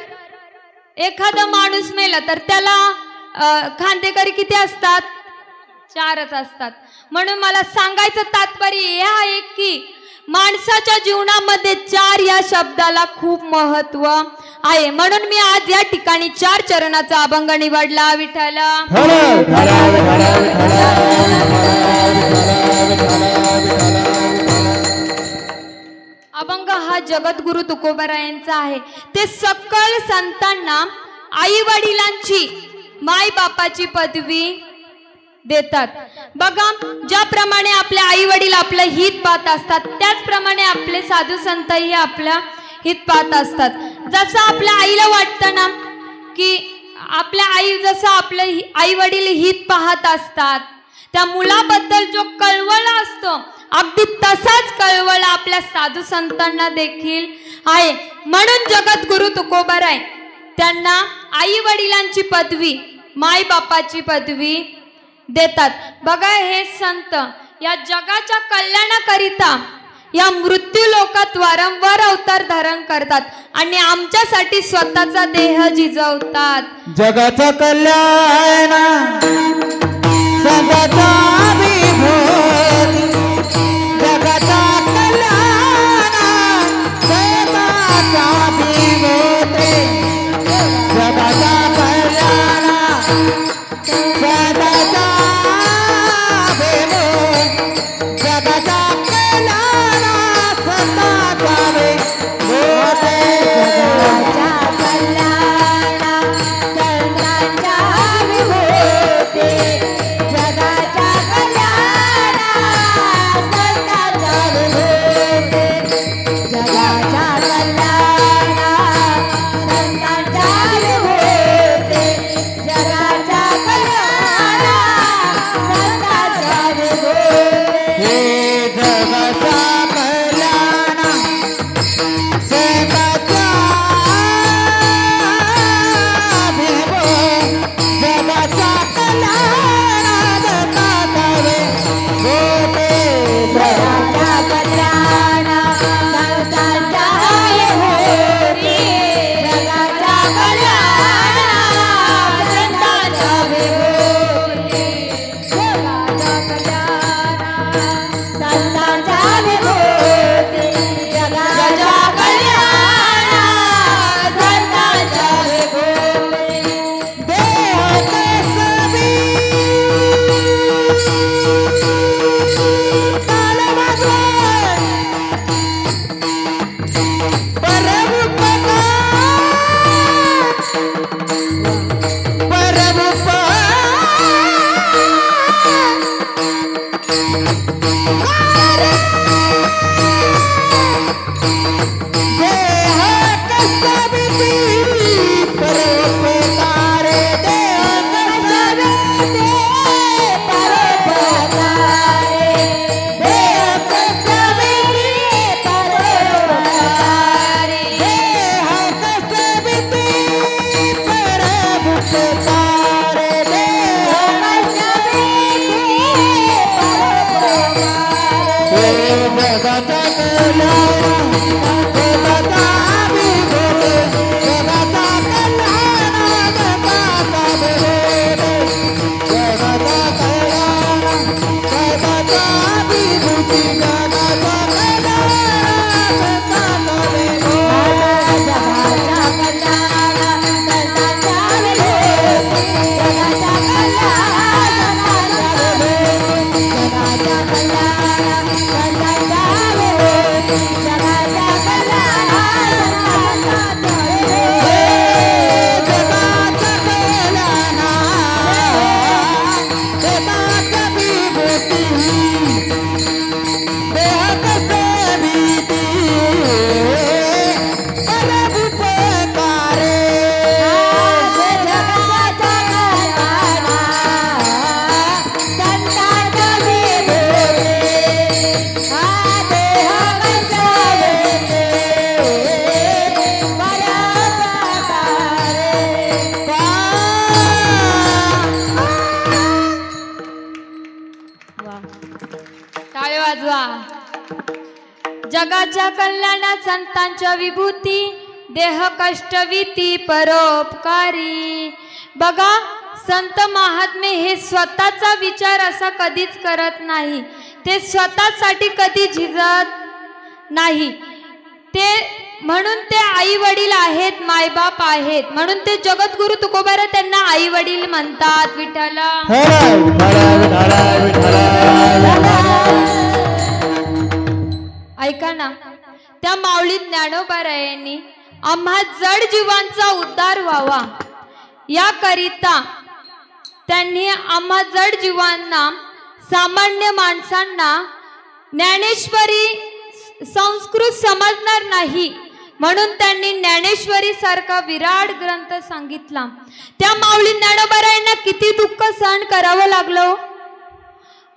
एखादा माणूस मेला तर त्याला खांदेकरी किती असतात? 4च असतात. म्हणून मला सांगायचं तात्पर्य हे आहे की माणसाच्या जीवनामध्ये 4 या शब्दाला खूप महत्व आहे. म्हणून मी आज या ठिकाणी 4 चरणाचा अभंग निवडला. विठ्ठल अभंग हा जगद्गुरु तुकोबारायांचा आहे. ते सकल संतांना आई वडिलांची, माय बापाची पदवी देतात. बघा, ज्याप्रमाणे आपले आई वडील आपलं हित पाहत असतात त्याचप्रमाणे आपले साधू संतही आपलं हित पाहत असतात. जसं आपल्या आईला वाटतं ना की आपल्या आई जसं आपलं आई वडील हित पाहत असतात, त्या मुलाबद्दल जो कळवळा असतो अगदी तसाच कळवळा आपल्या साधू संतांना देखील आहे. म्हणून जगद्गुरु तुकोबाराय त्यांना आई वडिलांची पदवी, माय बापाची पदवी देतात. बघा, हे संत या जगाच्या कल्याणाकरिता या मृत्यू लोकात वारंवार अवतार धारण करतात आणि आमच्यासाठी स्वतःचा देह झिजवतात. जगाचं कल्याण जगाचा विभूती, जगाचा कल्याण जगाचा विभूती, जगाचा कल्याण जगाचा विभूती, जगाचा कल्याण स्वतःचा विभूती. जगाच्या कल्याणात संतांच्या विभूती, देह कष्टविती परोपकारी. बघा, संत महात्मे हे स्वतःचा विचार असा कधीच करत नाही, ते स्वतःसाठी कधी झिजत नाही. ते म्हणून ते आई वडील आहेत, मायबाप आहेत, म्हणून ते जगद्गुरु तुकोबारा त्यांना आई वडील म्हणतात. विठ्ठल ऐका ना, त्या माऊली ज्ञानोबारायांनी आम्हा जड जीवांचा उद्धार व्हावा याकरिता त्यांनी आम्हा जड जीवांना, सामान्य माणसांना ज्ञानेश्वरी संस्कृत समजणार नाही म्हणून त्यांनी ज्ञानेश्वरी सारखा विराट ग्रंथ सांगितला. त्या माऊली ज्ञानोबारायांना किती दुःख सहन करावं लागलं.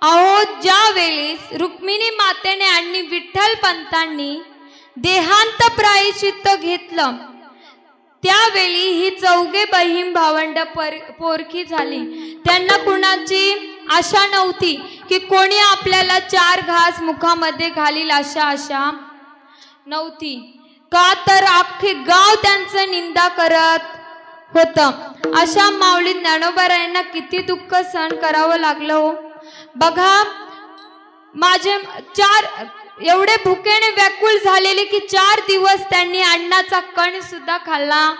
अहो, ज्यावेळी रुक्मिणी मातेने आणि विठ्ठल पंतांनी देहांत प्रायश्चित्त घेतलं त्यावेळी ही चौघे बहीण भावंड पोरकी झाली. त्यांना कुणाची आशा नव्हती की कोणी आपल्याला 4 घास मुखामध्ये घालील, अशा आशा नव्हती. का तर अख्खे गाव त्यांचं निंदा करत होतं. अशा माऊली ज्ञानोबारायांना किती दुःख सहन करावं लागलं हो. बघा, माझे 4 एवढे भुकेने व्याकुळ झालेले की 4 दिवस त्यांनी अन्नाचा कण सुद्धा खाल्ला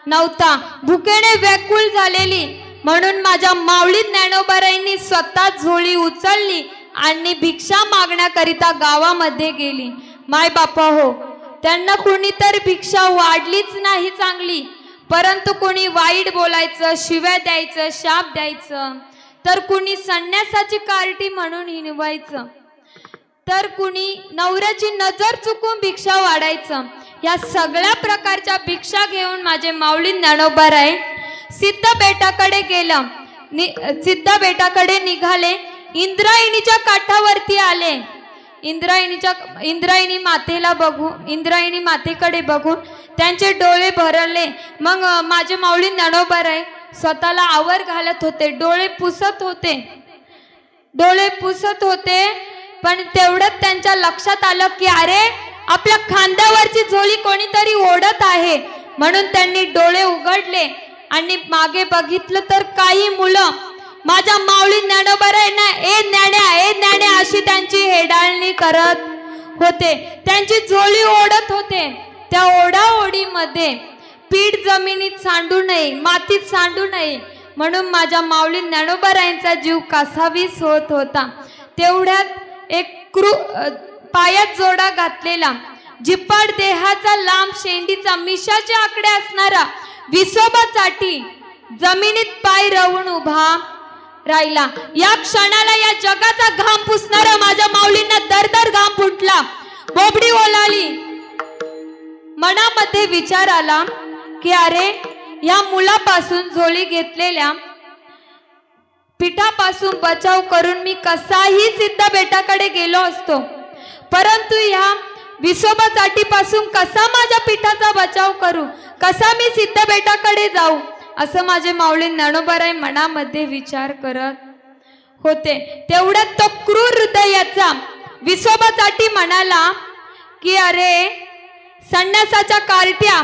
नव्हता. भुकेने व्याकुळ झालेली म्हणून माझ्या माऊली ज्ञानोबारायांनी स्वतः झोळी उचलली आणि भिक्षा मागण्याकरिता गावामध्ये गेली. माय बापा हो, त्यांना कोणी तर भिक्षा वाढलीच नाही चांगली, परंतु कोणी वाईट बोलायचं, शिव्या द्यायचं, शाप द्यायचं, तर कुणी संन्यासाची कार्टी म्हणून हिणवायचं, तर कुणी नवऱ्याची नजर चुकून भिक्षा वाढायचं. या सगळ्या प्रकारच्या भिक्षा घेऊन माझे माऊली ज्ञानोबाराय सिद्धबेटाकडे गेलं. सिद्धबेटाकडे निघाले. इंद्रायणीच्या काठावरती आले. इंद्रायणी मातेकडे बघून त्यांचे डोळे भरले. मग माझे माऊली ज्ञानोबाराय स्वतःला आवर घालत होते, डोळे पुसत होते. पण तेवढंच त्यांच्या लक्षात आलं की अरे, आपल्या खांद्यावरची झोळी कोणीतरी ओढत आहे. म्हणून त्यांनी डोळे उघडले आणि मागे बघितलं तर काही मुलं माझ्या माऊली ज्ञानोबारायांना ए ज्ञान्या अशी त्यांची हेडाळणी करत होते. त्यांची झोळी ओढत होते. त्या ओढाओढीमध्ये पीठ जमिनीत सांडू नये, मातीत सांडू नये म्हणून माझ्या माऊली ज्ञानोबारायांचा जीव कासावीस होत होता. तेवढ्यात एक पायात जोडा घातलेला, जिप्पाड देहाचा, लांब शेंडीचा, मिशाचे आकडे असणारा विसोबा चाटी जमिनीत पाय रोवून उभा राहिला. या क्षणाला या जगाचा घाम पुसणारा माझ्या माऊलींना दरदर घाम फुटला. बोबडी ओलाली. मनामध्ये विचार आला की अरे, या मुलापासून झोळी घेतलेल्या पिठापासून बचाव करून मी कसाही सिद्धबेटाकडे गेलो असतो, परंतु ह्या विसोबा चाटीपासून कसा माझ्या पिठाचा बचाव करू, कसा मी सिद्धबेटाकडे जाऊ, असं माझे माऊली ज्ञानोबाराय मनामध्ये विचार करत होते. तेवढ्यात तो क्रूर हृदयाचा विसोबा चाटी म्हणाला की अरे, संन्यासाच्या कार्ट्या,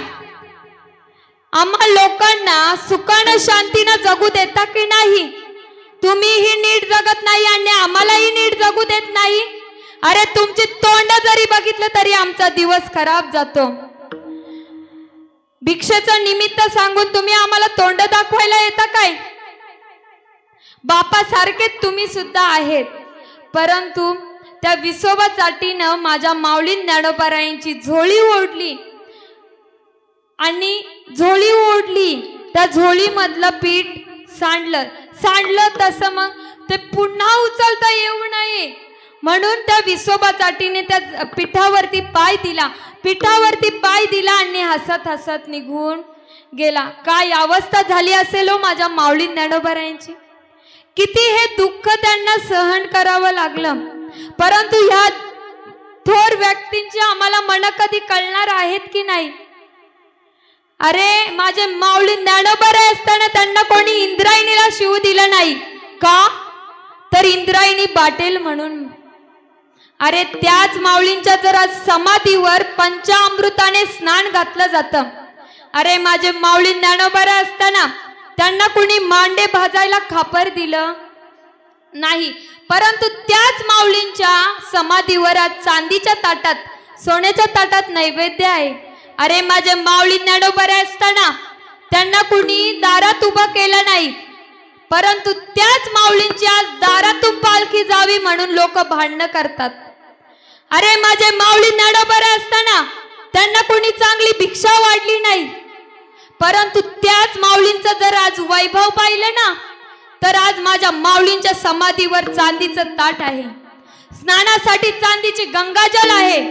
आम्हा लोकांना सुखानं शांतीनं जगू देता की नाही? तुम्हीही नीट जगत नाही आणि आम्हालाही नीट जगू देत नाही. अरे, तुमची तोंड जरी बघितलं तरी आमचा दिवस खराब जातो. भिक्षेचं निमित्त सांगून तुम्ही आम्हाला तोंड दाखवायला येता काय? बापासारखे तुम्ही सुद्धा आहेत. परंतु त्या विसोबा चाटीनं माझ्या माऊली ज्ञानोबारायांची झोळी ओढली आणि त्या झोळीमधलं पीठ सांडलं तसं मग ते पुन्हा उचलता येऊ नये म्हणून त्या विसोबा चाटीने त्या पिठावरती पाय दिला आणि हसत हसत निघून गेला. काय अवस्था झाली असेल हो माझ्या माऊली ज्ञानोबारायांची. किती हे दुःख त्यांना सहन करावं लागलं. परंतु ह्या थोर व्यक्तींची आम्हाला मन कधी कळणार आहेत की नाही? अरे, माझे माऊली ज्ञानोबाराय असताना त्यांना कोणी इंद्रायणीला शिवू दिलं नाही. का तर इंद्रायणी बाटेल म्हणून. अरे, त्याच माऊलींच्या जरा समाधीवर पंचामृताने स्नान घातलं जातं. अरे, माझे माऊली ज्ञानोबाराय असताना त्यांना कोणी मांडे भाजायला खापर दिलं नाही. परंतु त्याच माऊलींच्या समाधीवर आज चांदीच्या ताटात, सोन्याच्या ताटात नैवेद्य आहे. अरे, माझे माऊली ज्ञानोबाराय असताना त्यांना कुणी दारात उभं केलं नाही. परंतु त्याच माऊलींची आज दारातून पालखी जावी म्हणून लोक भांडणं करतात. अरे, माझे माऊली ज्ञानोबाराय असताना त्यांना कोणी चांगली भिक्षा वाढली नाही. परंतु त्याच माऊलींचं जर आज वैभव पाहिलं ना, तर आज माझ्या माऊलींच्या समाधीवर चांदीचं ताट आहे, स्नानासाठी चांदीची गंगाजल आहे,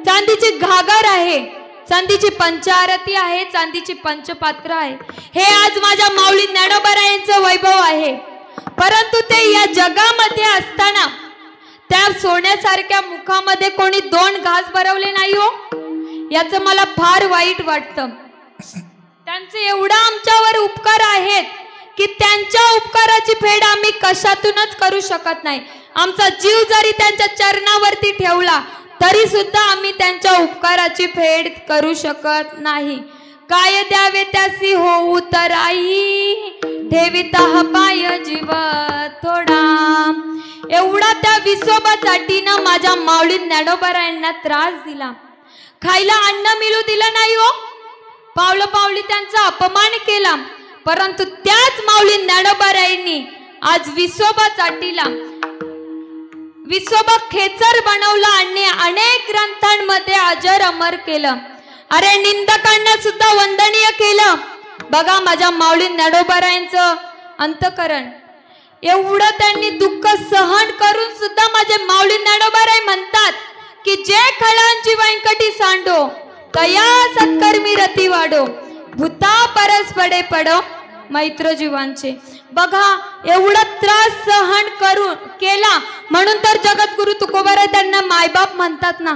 चांदीची घागर आहे, चांदीची पंचारती आहे, चांदीची पंचपात्र आहे. हे आज माझ्या माऊली ज्ञानोबारायांचं वैभव आहे. परंतु ते या जगामध्ये असताना त्या सोन्यासारख्या मुखामध्ये कोणी 2 घास भरवले नाही हो. याचं मला फार वाईट वाटतं. त्यांचे एवढा आमच्यावर उपकार आहेत की त्यांच्या उपकाराची फेड आम्ही कशातूनच करू शकत नाही. आमचा जीव जरी त्यांच्या चरणावरती ठेवला तरी सुद्धा आम्ही त्यांच्या उपकाराची फेड करू शकत नाही. काय द्यावे त्यासी होऊ तर आई, ठेविता पाय जीव थोडा. एवढा त्या विसोबासाठीनं माझ्या माऊली ज्ञानोबारायांना त्रास दिला. खायला अन्न मिळू दिलं नाही हो. पावलं पावली त्यांचा अपमान केला. परंतु त्याच माऊली ज्ञानोबारायांनी आज विसोबासाठीला विसोबा खेचर बनवला आणि अनेक ग्रंथांमध्ये अजर अमर केलं. अरे निंदकांना सुद्धा वंदनीय केलं. बघा माझ्या माऊली ज्ञानोबारायांचं अंतकरण. एवढं त्यांनी दुःख सहन करून सुद्धा माझे माऊली ज्ञानोबाराय म्हणतात की जे खळांची व्यंकटी सांडो तया सत्कर्मी रती वाढो, भूता परस पडे पडो मैत्र जीवांचे. बघा एवढा त्रास सहन करून केला म्हणून तर जगद्गुरु तुकोबाराय त्यांना मायबाप म्हणतात ना.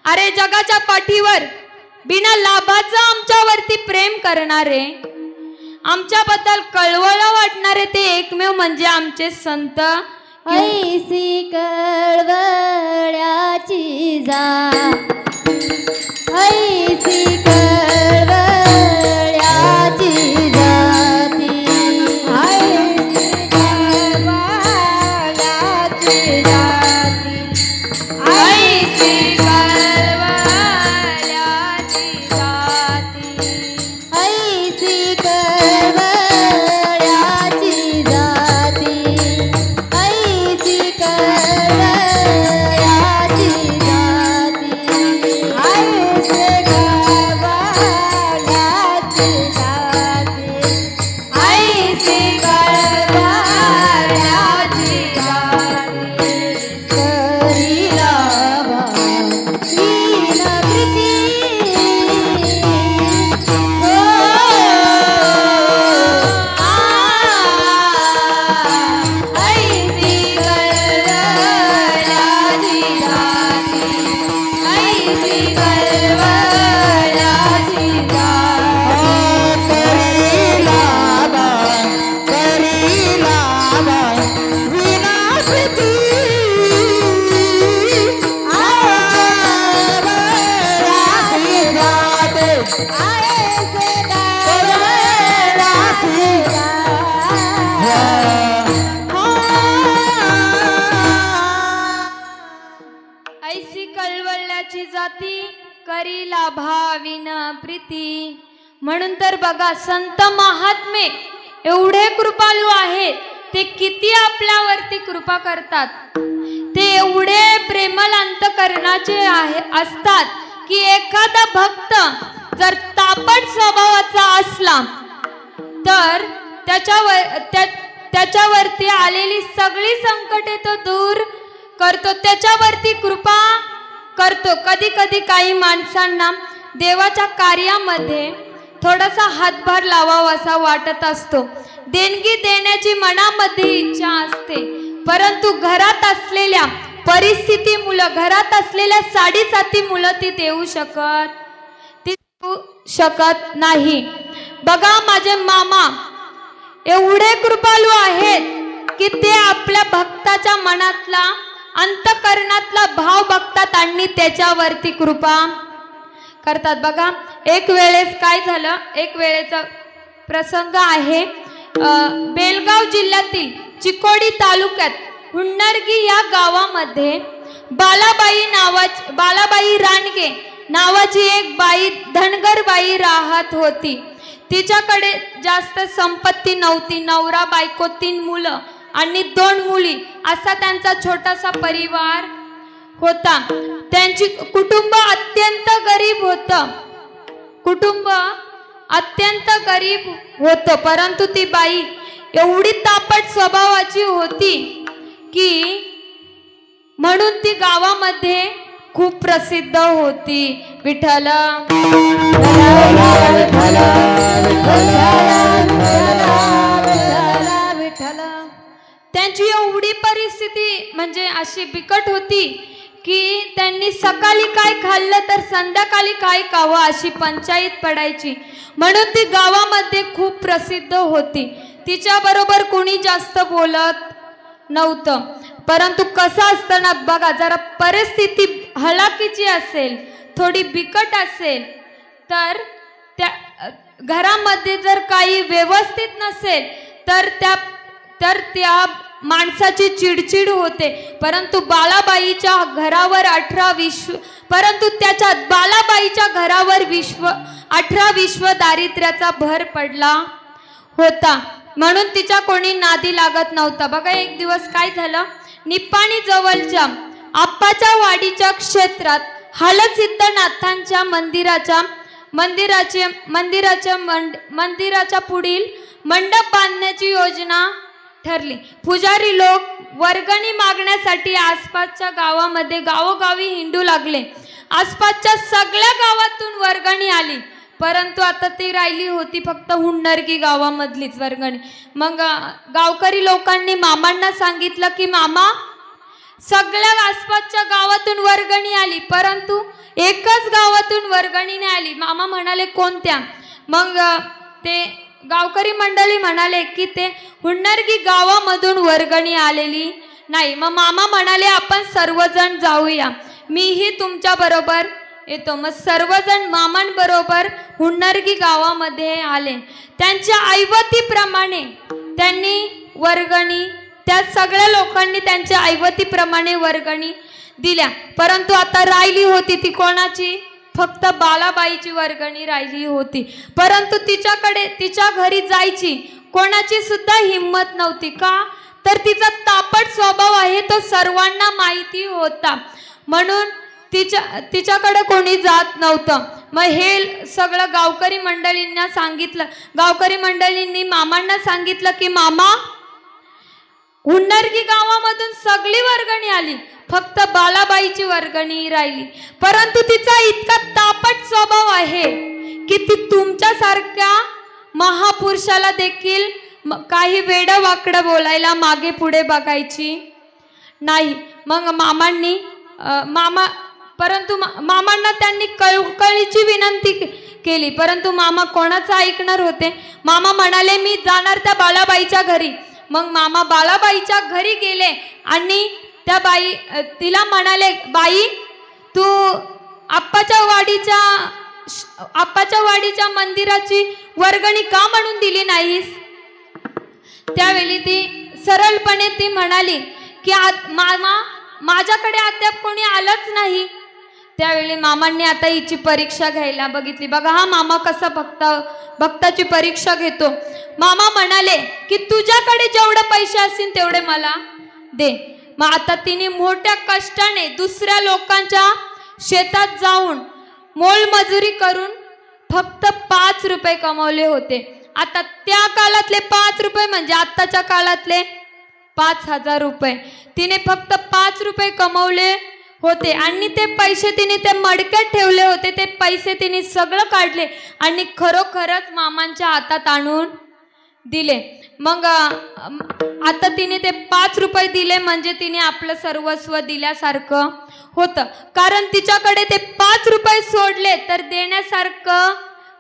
अरे जगाच्या पाठीवर बिना लाभाचं आमच्यावरती प्रेम करणारे, आमच्याबद्दल कळवळ वाटणारे ते एकमेव म्हणजे आमचे संत. ऐसी कळवळ्याची जा, ऐसी कळवळ्याची जाती, ऐसी कळवळ्याची जाती, ऐसी कळवळ्याची जाती, ऐसी कळवळ्याची जाती, ऐसी कळवळ्याची जाती, ऐसी कळवळ्याची जाती, ऐसी कळवळ्याची जाती. करी लावा हीन प्रीती, हो ऐसी कळवळ्याची जाती, ऐसी कळवळ्याची जाती. ऐसी कळवळ्याची जाती करी लाभाविन प्रीती. म्हणून तर बघा संत महात्मे एवढे कृपाळू आहेत. ते किती आपल्यावरती कृपा करतात. ते एवढे प्रेमळ अंतकरणाचे असतात की एखादा भक्त जर तापट स्वभावाचा असला तर त्याच्यावरती आलेली सगळी संकटे तो दूर करतो, त्याच्यावरती कृपा करतो. कधी कधी काही माणसांना देवाच्या कार्यामध्ये थोडासा हातभार लावावा असा वाटत असतो. देणगी देण्याची मनामध्ये इच्छा असते. परंतु घरात असलेल्या परिस्थितीमुळे, घरात असलेल्या साडेसातीमुळे ती देऊ शकत नाही. बघा माझे मामा एवढे कृपाळू आहेत की ते आपल्या भक्ताच्या मनातला अंतकरणातला भाव बघतात आणि त्याच्यावरती कृपा करतात. बघा एक वेळेस काय झालं, एक वेळेचा प्रसंग आहे. बेलगाव जिल्ह्यातील चिकोडी तालुक्यात हुन्नरगी या गावामध्ये बालाबाई रानगे नावाची एक बाई, धनगर बाई राहत होती. तिच्याकडे जास्त संपत्ती नव्हती. नवरा बायको, 3 मुलं आणि 2 मुली असा त्यांचा छोटासा परिवार होता. त्यांची कुटुंब अत्यंत गरीब होतं. कुटुंब अत्यंत गरीब होतं. परंतु ती बाई एवढी तापट स्वभावाची होती की म्हणून ती गावामध्ये खूप प्रसिद्ध होती. विठ्ठल त्यांची एवढी परिस्थिती म्हणजे अशी बिकट होती की त्यांनी सकाळी काय खाल्लं तर संध्याकाळी काय खावं अशी पंचायत पडायची. म्हणून ती गावामध्ये खूप प्रसिद्ध होती. तिच्या बरोबर कोणी जास्त बोलत नव्हतं. परंतु कसं असतं ना बघा, जरा परिस्थिती हलाखीची असेल, थोडी बिकट असेल, तर त्या घरामध्ये जर काही व्यवस्थित नसेल तर त्या माणसाची चिडचिड होते. परंतु बालाबाईच्या घरावर 18 दारिद्र्याचा भर पडला होता. म्हणून तिच्या कोणी नादी लागत नव्हता. बघा एक दिवस काय झालं, निप्पाणी जवळच्या आप्पाच्या वाडीच्या क्षेत्रात हालसिद्धनाथांच्या मंदिराच्या पुढील मंडप बांधण्याची योजना ठरली. पुजारी लोक वर्गणी मागण्यासाठी आसपासच्या गावामध्ये गावोगावी हिंडू लागले. आसपासच्या सगळ्या गावातून वर्गणी आली, परंतु आता ती राहिली होती फक्त हुंडरगी गावामधलीच वर्गणी. मग गावकरी लोकांनी मामांना सांगितलं की मामा, सगळ्या आसपासच्या गावातून वर्गणी आली, परंतु एकच गावातून वर्गणी नाही आली. मामा म्हणाले कोणत्या? मग ते गावकरी मंडळी म्हणाले की ते हुंडरगी गावामधून वर्गणी आलेली नाही. मग मामा म्हणाले आपण सर्वजण जाऊया, मीही तुमच्या बरोबर येतो. मग सर्वजण मामांबरोबर हुंडरगी गावामध्ये आले. त्यांच्या ऐवतीप्रमाणे त्यांनी वर्गणी, त्या सगळ्या लोकांनी त्यांच्या ऐवतीप्रमाणे वर्गणी दिल्या. परंतु आता राहिली होती ती कोणाची? फक्त बालाबाईची वर्गणी राहिली होती. परंतु तिच्या घरी जायची कोणाची सुद्धा हिंमत नव्हती. का? तर तिचा तापट स्वभाव आहे तो सर्वांना माहिती होता. म्हणून तिच्याकडे कोणी जात नव्हतं. मग हे सगळं गावकरी मंडळींना सांगितलं. गावकरी मंडळींनी मामांना सांगितलं की मामा, हुंडरगी गावामधून सगळी वर्गणी आली, फक्त बालाबाईची वर्गणी राहिली. परंतु तिचा इतका तापट स्वभाव आहे की ती तुमच्यासारख्या महापुरुषाला देखील काही वेडं वाकडं बोलायला मागे पुढे बघायची नाही. मग मामांना त्यांनी कळकळीची विनंती केली, परंतु मामा कोणाचं ऐकणार होते. मामा म्हणाले मी जाणार त्या बालाबाईच्या घरी. मग मामा बालाबाईच्या घरी गेले आणि त्या तिला म्हणाले, बाई तू आप्पाच्या वाडीच्या मंदिराची वर्गणी का म्हणून दिली नाहीस? त्यावेळी ती सरळपणे ती म्हणाली की मामा, माझ्याकडे अद्याप कोणी आलंच नाही. त्यावेळी मामांनी आता हिची परीक्षा घ्यायला बघितली. बघा हा मामा कसा भक्ताची परीक्षा घेतो. मामा म्हणाले की तुझ्याकडे जेवढे पैसे असतील तेवढे मला दे. मग आता तिने मोठ्या कष्टाने दुसऱ्या लोकांच्या शेतात जाऊन मोलमजुरी करून फक्त 5 रुपये कमावले होते. आता त्या काळातले 5 रुपये म्हणजे आत्ताच्या काळातले 5,000 रुपये. तिने फक्त 5 रुपये कमावले होते आणि ते पैसे तिने ते मडक्यात ठेवले होते. ते पैसे तिने सगळं काढले आणि खरोखरच मामांच्या हातात आणून दिले. मग आता तिने ते 5 रुपये दिले म्हणजे तिने आपलं सर्वस्व दिल्यासारखं होतं. कारण तिच्याकडे ते 5 रुपये सोडले तर देण्यासारखं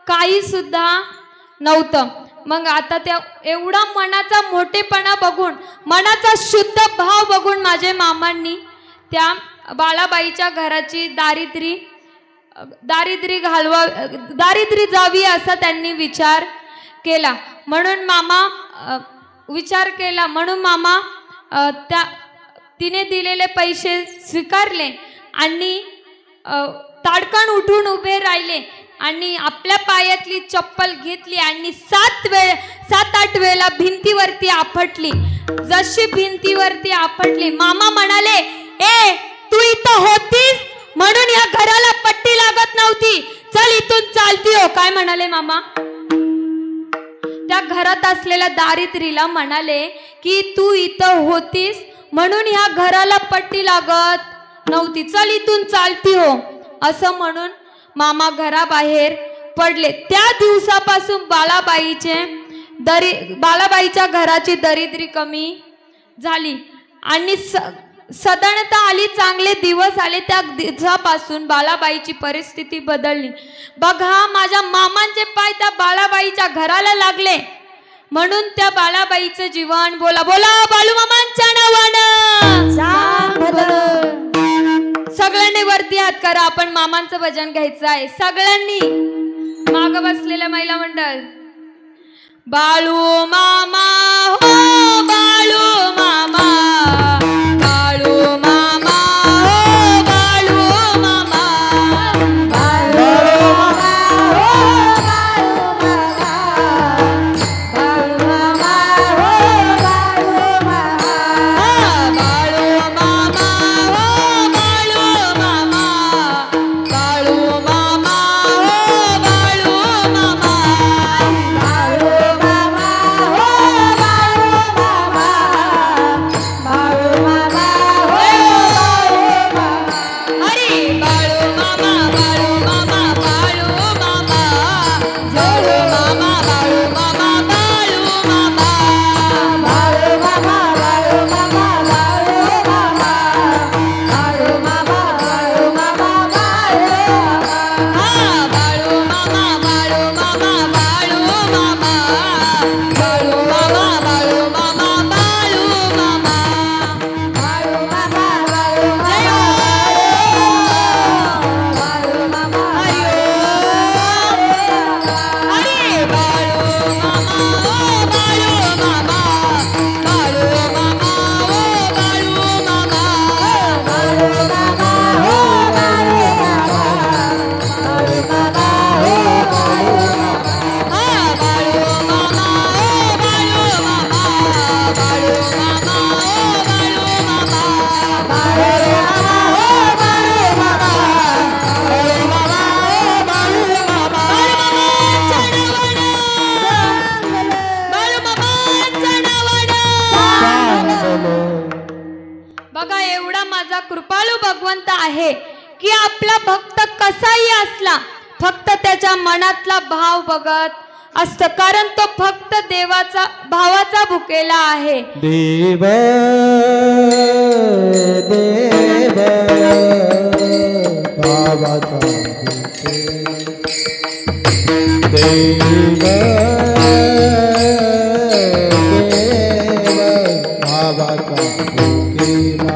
काही सुद्धा नव्हतं. मग आता त्या एवढा मनाचा मोठेपणा बघून, मनाचा शुद्ध भाव बघून माझे मामांनी त्या बालाबाईच्या घराची दारिद्री जावी असा त्यांनी विचार केला. म्हणून मामा तिने दिलेले पैसे स्वीकारले आणि ताडकन उठून उभे राहिले आणि आपल्या पायातली चप्पल घेतली आणि 7-8 वेळा भिंतीवरती आपटली. जशी भिंतीवरती आपटली, मामा म्हणाले, ए तू इथं होतीस म्हणून या घराला पट्टी लागत नव्हती, चल इथून चालती हो. काय म्हणाले मामा? त्या घरात असलेल्या दारिद्रीला म्हणाले की तू इथं होतीस म्हणून ह्या घराला पट्टी लागत नव्हती, चल इथून चालती हो असं म्हणून मामा घराबाहेर पडले. त्या दिवसापासून बालाबाईच्या घराची दरिद्री कमी झाली आणि सदनता आली. चांगले दिवस आले. त्या दिवसापासून बालाबाईची परिस्थिती बदलली. बघा माझ्या मामांचे पाय त्या बालाबाईच्या घराला लागले म्हणून त्या बालाबाईचं जीवन बोला बोला बालूमामांच्या नावानं सगळ्यांनी वरती हात करा. आपण मामांचं भजन घ्यायचं आहे. सगळ्यांनी माग बसलेल्या महिला मंडळ. बाळू मामा हो बाळू मामा, बाळू मामा हो बाळू मामा, बाळू मामा हो बाळू मामा, बाळू मामा हो बाळू मामा, बाळू मामा हो बाळू मामा, बाळू मामा हो बाळू मामा, बाळू मामा भगवंत आहे की आपला भक्त कसाही असला फक्त त्याच्या मनातला भाव बघत असतं, कारण तो फक्त देवाचा भावाचा भुकेला आहे. देव देव भावाचा देव देव भावाचा देवा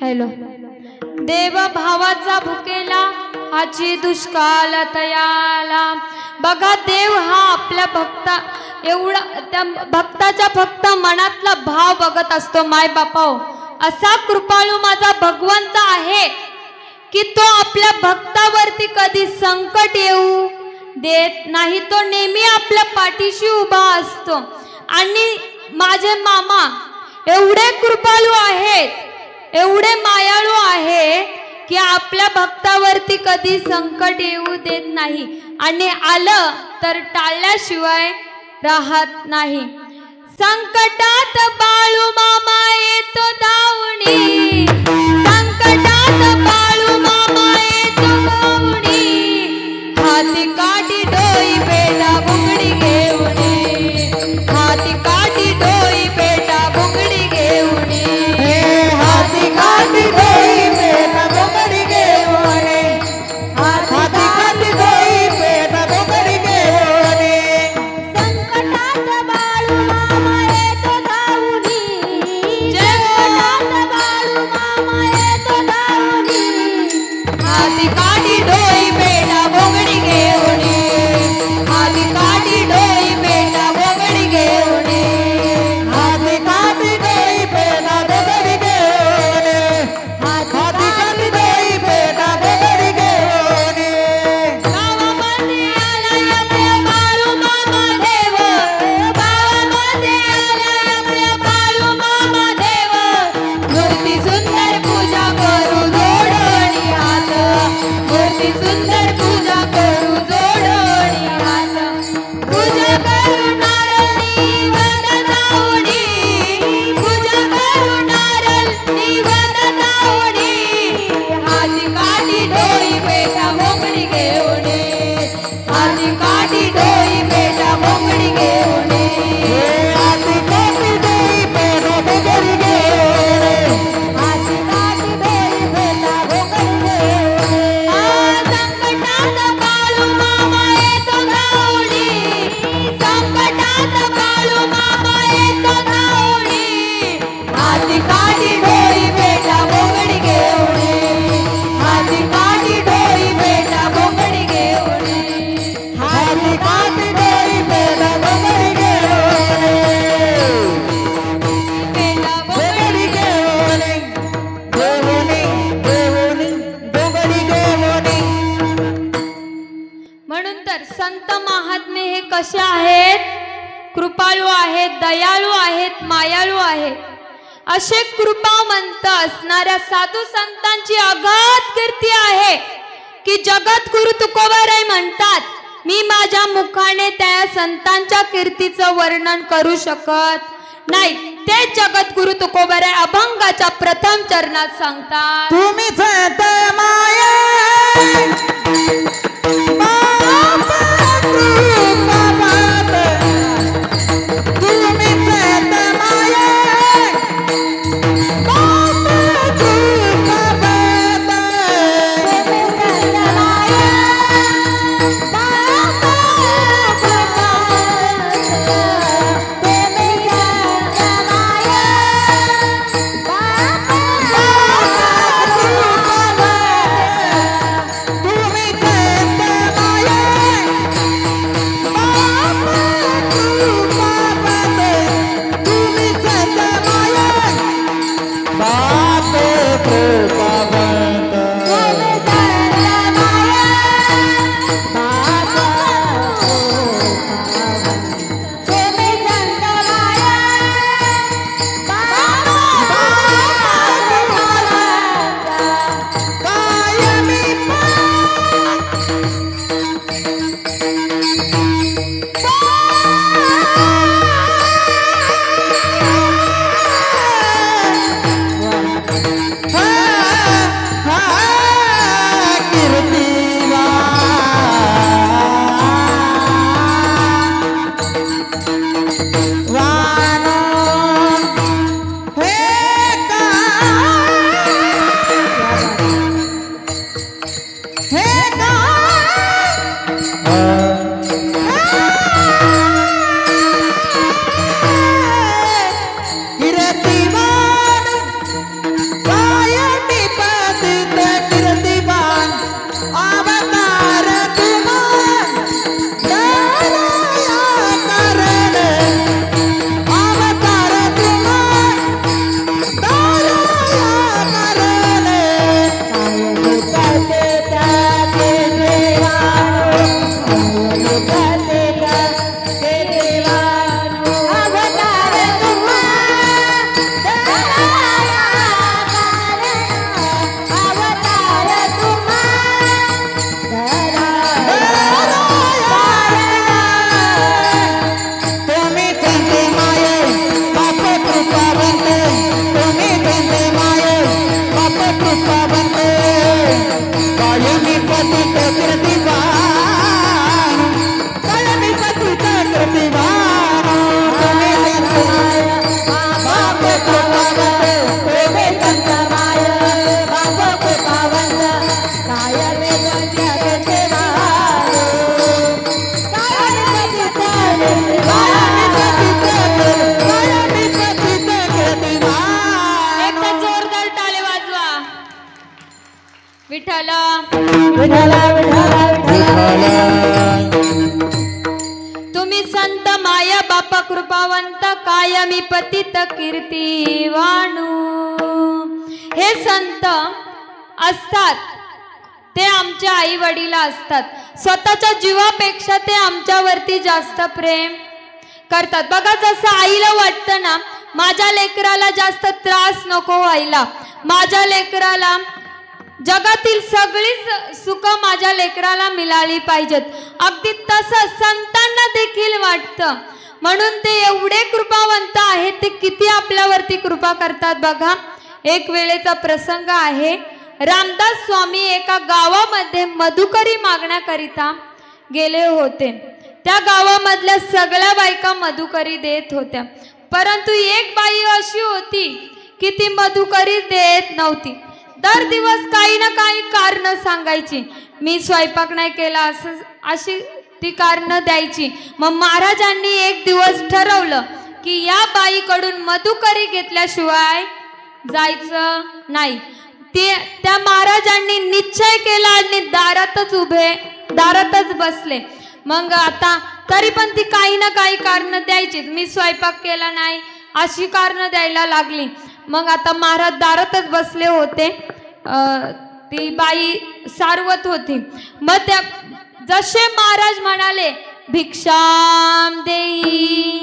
हॅलो. देव भावाचा भुकेला हाची दुष्काळ तयाला. बघा देव हा आपल्या भक्ता एवढा त्या भक्ताच्या फक्त मनातला भाव बघत असतो. माय बापाओ, असा कृपाळू माझा भगवंत आहे की तो आपल्या भक्तावरती कधी संकट येऊ देत नाही. तो नेहमी आपल्या पाठीशी उभा असतो. आणि माझे मामा एवढे कृपाळू आहेत, एवढे मायाळू आहेत की आपल्या भक्तावरती कधी संकट येऊ देत नाही. आणि आलं तर टाळल्याशिवाय राहत नाही. संकटात बाळू मामा येतो धावणी, संकटात बाळू मामा येतो धावणी. हाती काठी डोई पेटा बुगडी घेऊनी, हाती काठी डोई पेटा बुगडी घेऊनी. हाती काठी डोई पेटा बुगडी घेऊनी, हाती काठी डोई पेटा बुगडी घेऊनी. संकटात बाळू मामा येतो धावणी, संकटात बाळू मामा येतो धावणी. हाती काठी डोई पेटा बुगडी घेऊनी, हाती काठी डोई पेटा बुगडी घेऊनी. हाती काठी डोई पेटा बुगडी घेऊनी, हाती काठी डोई पेटा बुगडी घेऊनी. गावामध्ये आलाय आपल्या बाळू मामा देव, गावामध्ये आलाय आपल्या बाळू मामा देव. मूर्ती सुंदर पूजा करू जोडणी हात, मूर्ती सुंदर पूजा करू जोडणी हात. पूजा करू नारळ निवद दावणी, पूजा करू नारळ निवद दावणी. हाती काठी डोई पेटा बोकडी घेऊनी, हाती काठी डोई पेटा बोकडी घेऊनी. हाती काठी डोई पेटा बुगडी घेऊनी, हाती काठी डोई पेटा बुगडी घेऊनी. संकटात बाळू मामा येतो धावणी, संकटात बाळू मामा येतो धावणी. हाती काठी डोई पेटा बोकडी घेऊनी, हाती काठी डोई पेटा बोकडी घेऊनी. हाती काठी डोई पेटा बुगडी घेऊनी, पेटा बुगडी घेऊनी, घेऊनी घेऊनी बुगडी घेऊनी. म्हणून तर संत महात्मे हे कसे आहेत? कृपाळू आहेत, दयाळू आहेत, मायाळू आहेत. असे कृपावंत असणाऱ्या साधू संतांची अगाध कीर्ती आहे की जगद्गुरु तुकोबाराय म्हणतात, मी माझ्या मुखाने त्या संतांच्या कीर्तीचं वर्णन करू शकत नाही. ते जगद्गुरु तुकोबाराय अभंगाच्या प्रथम चरणात सांगतात, तुम्ही संत माया बापा कृपा बाप, तुम्ही संत माया बापा कृपा बाप. तुम्ही संत माया बापा कृपा, तुम्ही संत माया बापा कीर्तिवान कायमी पतित कीर्तिवान बाप कृपावंत प्रेमे संतमाय बाप कृपावंत कायमी पतित कीर्तिवान कायमी पतित कीर्तिवान एकदा जोरदार टाळे वाजवा. विठ्ठल विठ्ठला विठ्ठला विठ्ठला तुम्ही संत माया बापा कृपावंत कायमी पतित कीर्तिवाणू. हे संत असतात ते आमच्या आई वडील असतात. स्वतःच्या जीवापेक्षा ते आमच्यावरती जास्त प्रेम करतात. बघा जसं आईला वाटतं ना माझ्या लेकराला जास्त त्रास नको व्हायला, माझ्या लेकराला जगातील सगळीच सुख माझ्या लेकराला मिळाली पाहिजेत, अगदी तसं संतांना देखील वाटतं. म्हणून ते एवढे कृपावंत आहेत, ते किती आपल्यावरती कृपा करतात बघा. एक वेळेचा प्रसंग आहे. रामदास स्वामी एका गावामध्ये मधुकरी मागण्याकरिता गेले होते. त्या गावामधल्या सगळ्या बायका मधुकरी देत होत्या, परंतु एक बाई अशी होती की ती मधुकरी देत नव्हती. दर दिवस काही ना काही कारण सांगायची, मी स्वयंपाक नाही केला असं, अशी ती कारण द्यायची. मग महाराजांनी एक दिवस ठरवलं की या बाईकडून मधुकरी घेतल्याशिवाय जायचं नाही. त्या महाराजांनी निश्चय केला आणि दारातच बसले. मग आता तरी पण ती काही ना काही कारण द्यायची, मी स्वयंपाक केला नाही अशी कारण द्यायला लागली. मग आता महाराज दारातच बसले होते, ती बाई सारवत होती. मग त्या जसे महाराज म्हणाले भिक्षाम देई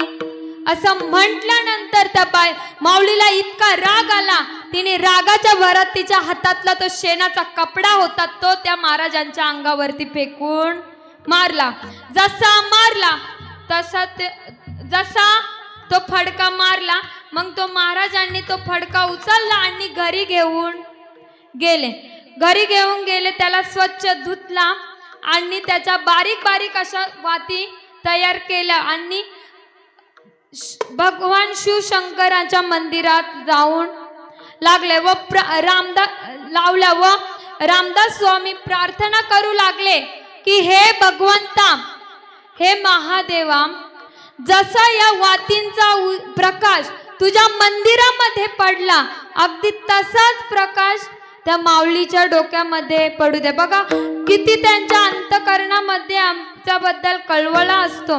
असं म्हटल्यानंतर त्या माऊलीला इतका राग आला, तिने रागाच्या भरात तिच्या हातातला तो शेणाचा कपडा होता तो त्या महाराजांच्या अंगावरती फेकून मारला. जसा मारला जसा तो फडका मारला, मग तो महाराजांनी तो फडका उचलला आणि घरी घेऊन गेले. त्याला स्वच्छ धुतला आणि त्याच्या बारीक बारीक अशा वाती तयार केल्या आणि भगवान शिवशंकरांच्या मंदिरात जाऊन लागले व लावल्या व रामदास स्वामी प्रार्थना करू लागले की हे भगवंता, हे महादेवा, जसा या वातींचा प्रकाश तुझ्या मंदिरामध्ये पडला अगदी तसाच प्रकाश त्या माऊलीच्या डोक्यामध्ये पडू दे. बघा किती त्यांच्या अंतकरणामध्ये आमच्याबद्दल कळवळा असतो.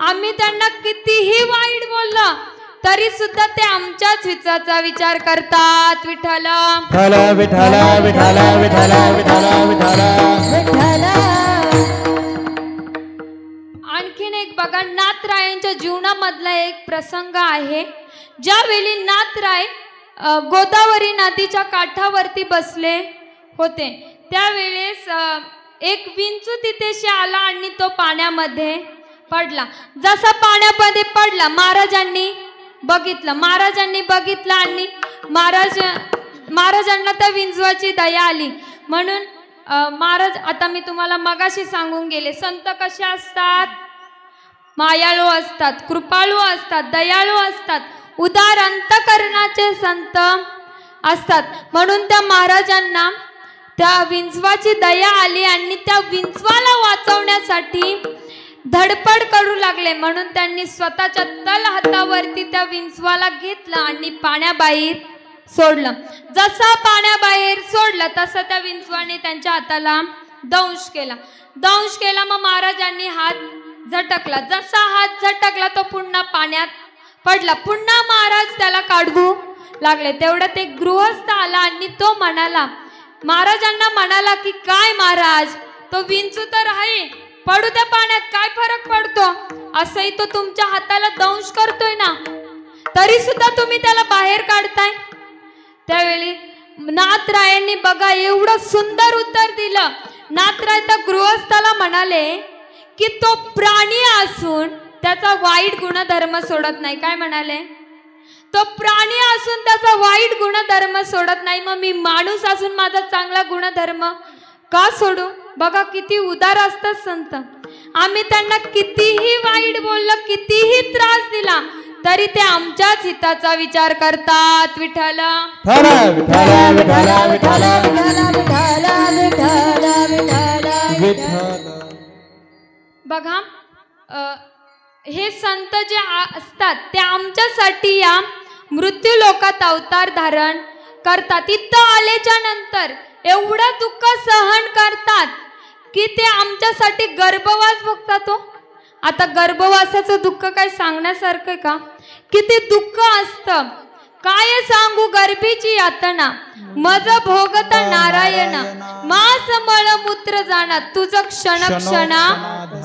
आम्ही त्यांना कितीही वाईट बोललं तरी सुद्धा ते आमच्याच हिताचा विचार करतात. विठ्ठल विठ्ठल विठ्ठल विठ्ठल विठ्ठल विठ्ठल. आणखीन एक बघा, नाथरायांच्या जीवनामधला एक प्रसंग आहे. ज्यावेळी नाथराय गोदावरी नदीच्या काठावरती बसले होते त्यावेळेस एक विंचू तिथेशी आला आणि तो पाण्यामध्ये पडला. जसा पाण्यामध्ये पडला महाराजांनी बघितलं आणि महाराजांना त्या विंचवाची दया आली. म्हणून महाराज, आता मी तुम्हाला मगाशी सांगून गेले, संत कसे असतात? मायाळू असतात, कृपाळू असतात, दयाळू असतात, उदार अंतकरणाचे संत असतात. म्हणून त्या महाराजांना त्या विंचवाची दया आली आणि त्या विंचवाला वाचवण्यासाठी धडपड करू लागले. म्हणून त्यांनी स्वतःच्या तल हातावरती त्या विंचवाला घेतलं आणि पाण्याबाहेर सोडलं. जसा पाण्याबाहेर सोडलं तसं त्या विंचवाने त्यांच्या हाताला दंश केला. मग महाराजांनी हात झटकला. जसा हात झटकला तो पुन्हा पाण्यात पडला. पुन्हा महाराज त्याला काढवू लागले. तेवढ्यात एक गृहस्थ आला आणि तो महाराजांना म्हणाला की काय महाराज, तो विंचू तर आहे, पडू त्या पाण्यात, काय फरक पडतो? असंही तो तुमच्या हाताला दंश करतोय ना, तरी सुद्धा तुम्ही त्याला बाहेर काढताय. त्यावेळी नाथरायांनी बघा एवढं सुंदर उत्तर दिलं. नाथराय त्या गृहस्थाला म्हणाले की तो प्राणी असून त्याचा वाईट गुणधर्म सोडत नाही. काय म्हणाले? तो प्राणी असून त्याचा वाईट गुणधर्म सोडत नाही, मग मी माणूस असून माझा चांगला गुणधर्म का सोडू? बघा किती उदार असतात संत. आम्ही त्यांना कितीही वाईट बोललं, कितीही त्रास दिला तरी ते आमच्याच हिताचा विचार करतात. विठ्ठल बघा हे संत जे असतात ते आमच्यासाठी या मृत्यू लोकात अवतार धारण करतात. इथं आल्याच्या नंतर एवढं दुःख सहन करतात की ते आमच्यासाठी गर्भवास भोगतात. हो, आता गर्भवासाचं दुःख काय सांगण्यासारखं का? किती दुःख असतं, काय सांगू गर्भीची यातना. मज भोगता नारायण, मास मळमूत्र जाणार तुझं क्षण क्षणा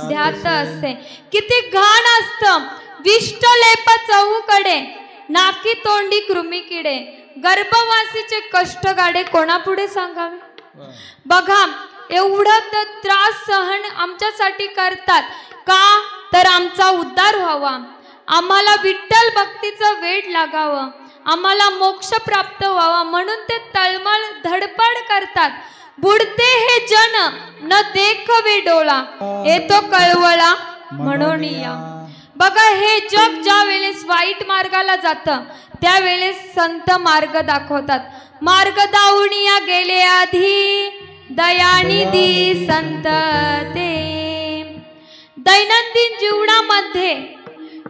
ध्यात असे. किती घाण असतं, विष्ट लेप चहूकडे, नाकी तोंडी कृमी किडे. गर्भवासीचे कष्ट गाडे कोणापुढे सांगावे? बघा एवढा त्रास सहन आमच्यासाठी करतात का? तर आमचा उद्धार व्हावा, आम्हाला विठ्ठल भक्तीचं वेड लागावं, आम्हाला मोक्ष प्राप्त व्हावा म्हणून ते तळमळ धडपड करतात. बुडते हे जन न देखवे डोळा, येतो कळवळा म्हणून या. बघा हे जग ज्या वेळेस वाईट मार्गाला जातं त्यावेळेस संत मार्ग दाखवतात. मार्ग दावणिया गेले आधी दयानिधी संत ते. दैनंदिन जीवनामध्ये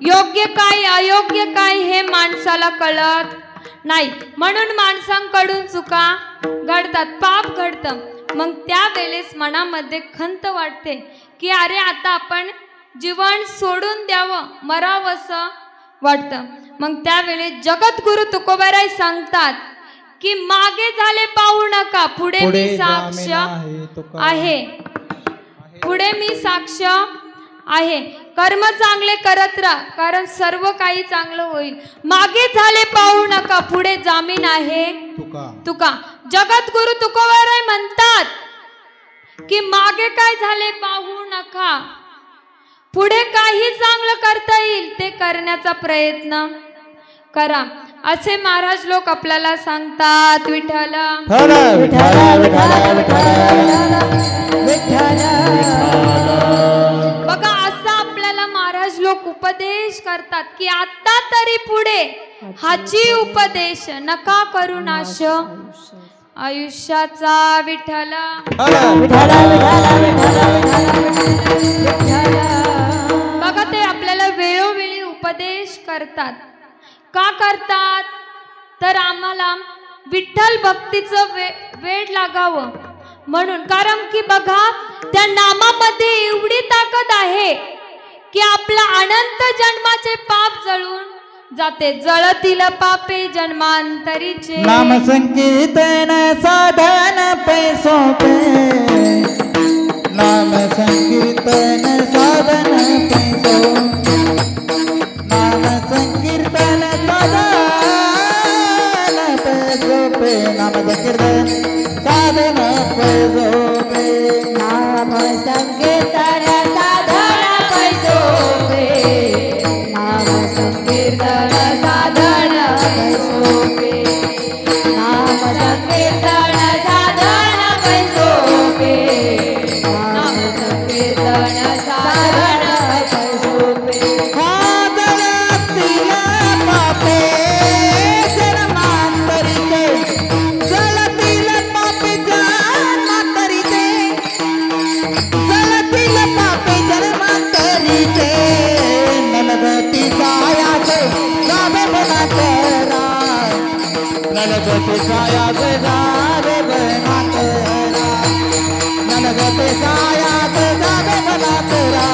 योग्य काय अयोग्य काय हे माणसाला कळत नाही, म्हणून माणसांकडून चुका घडतात, पाप घडतं. मग त्यावेळेस मनामध्ये खंत वाटते की अरे आता आपण जीवन सोडून द्यावं, मरावंसं वाटतं. मग त्यावेळेस जगद्गुरु तुकोबाराय सांगतात की मागे झाले पाहू नका, पुढे मी साक्ष आहे, पुढे मी साक्ष आहे. कर्म चांगले करत राहा, कारण सर्व काही चांगलं होईल. मागे झाले पाहू नका, पुढे जामीन आहे तुका. जगद्गुरु तुकोबाराय म्हणतात की मागे काय झाले पाहू नका, पुढे काही चांगलं करता येईल ते करण्याचा प्रयत्न करा, असे महाराज लोक आपल्याला सांगतात. विठ्ठल बघा असं आपल्याला महाराज लोक उपदेश करतात की आता तरी पुढे हाची उपदेश नका करू नाश आयुष्याचा. विठ्ठल बघा ते आपल्याला वेळोवेळी उपदेश करतात. का करतात? तर आम्हाला विठ्ठल भक्तीचं वेड लागावं म्हणून. कारण की बघा त्या नामामध्ये एवढी ताकद आहे की आपला अनंत जन्माचे पाप जळून जाते. जळतील पापे जन्मांतरीचे, नाम संकीर्तन साधन पैसो पे, नाम संकीर्तन साधन पैसो, नाम संकीर्तन साधन पैसो पे, नाम संकीर्तन साधन पैसो पे, नाम संकीर्तन साधन पैसो पे, नाम संकीर्तन साधन पैसो पे, नाम संकीर्तन साधन पैसो पे, नाम संकीर्तन साधन पैसो पे. जळतील पापे जन्मांतरीचे, जळतील पापे जन्मांतरीचे, जळतील पापे जन्मांतरीचे, नलगती सायाचे जावे बना करा, नलगती सायाचे जावे बना करा, नलगती सायाचे जावे बना करा,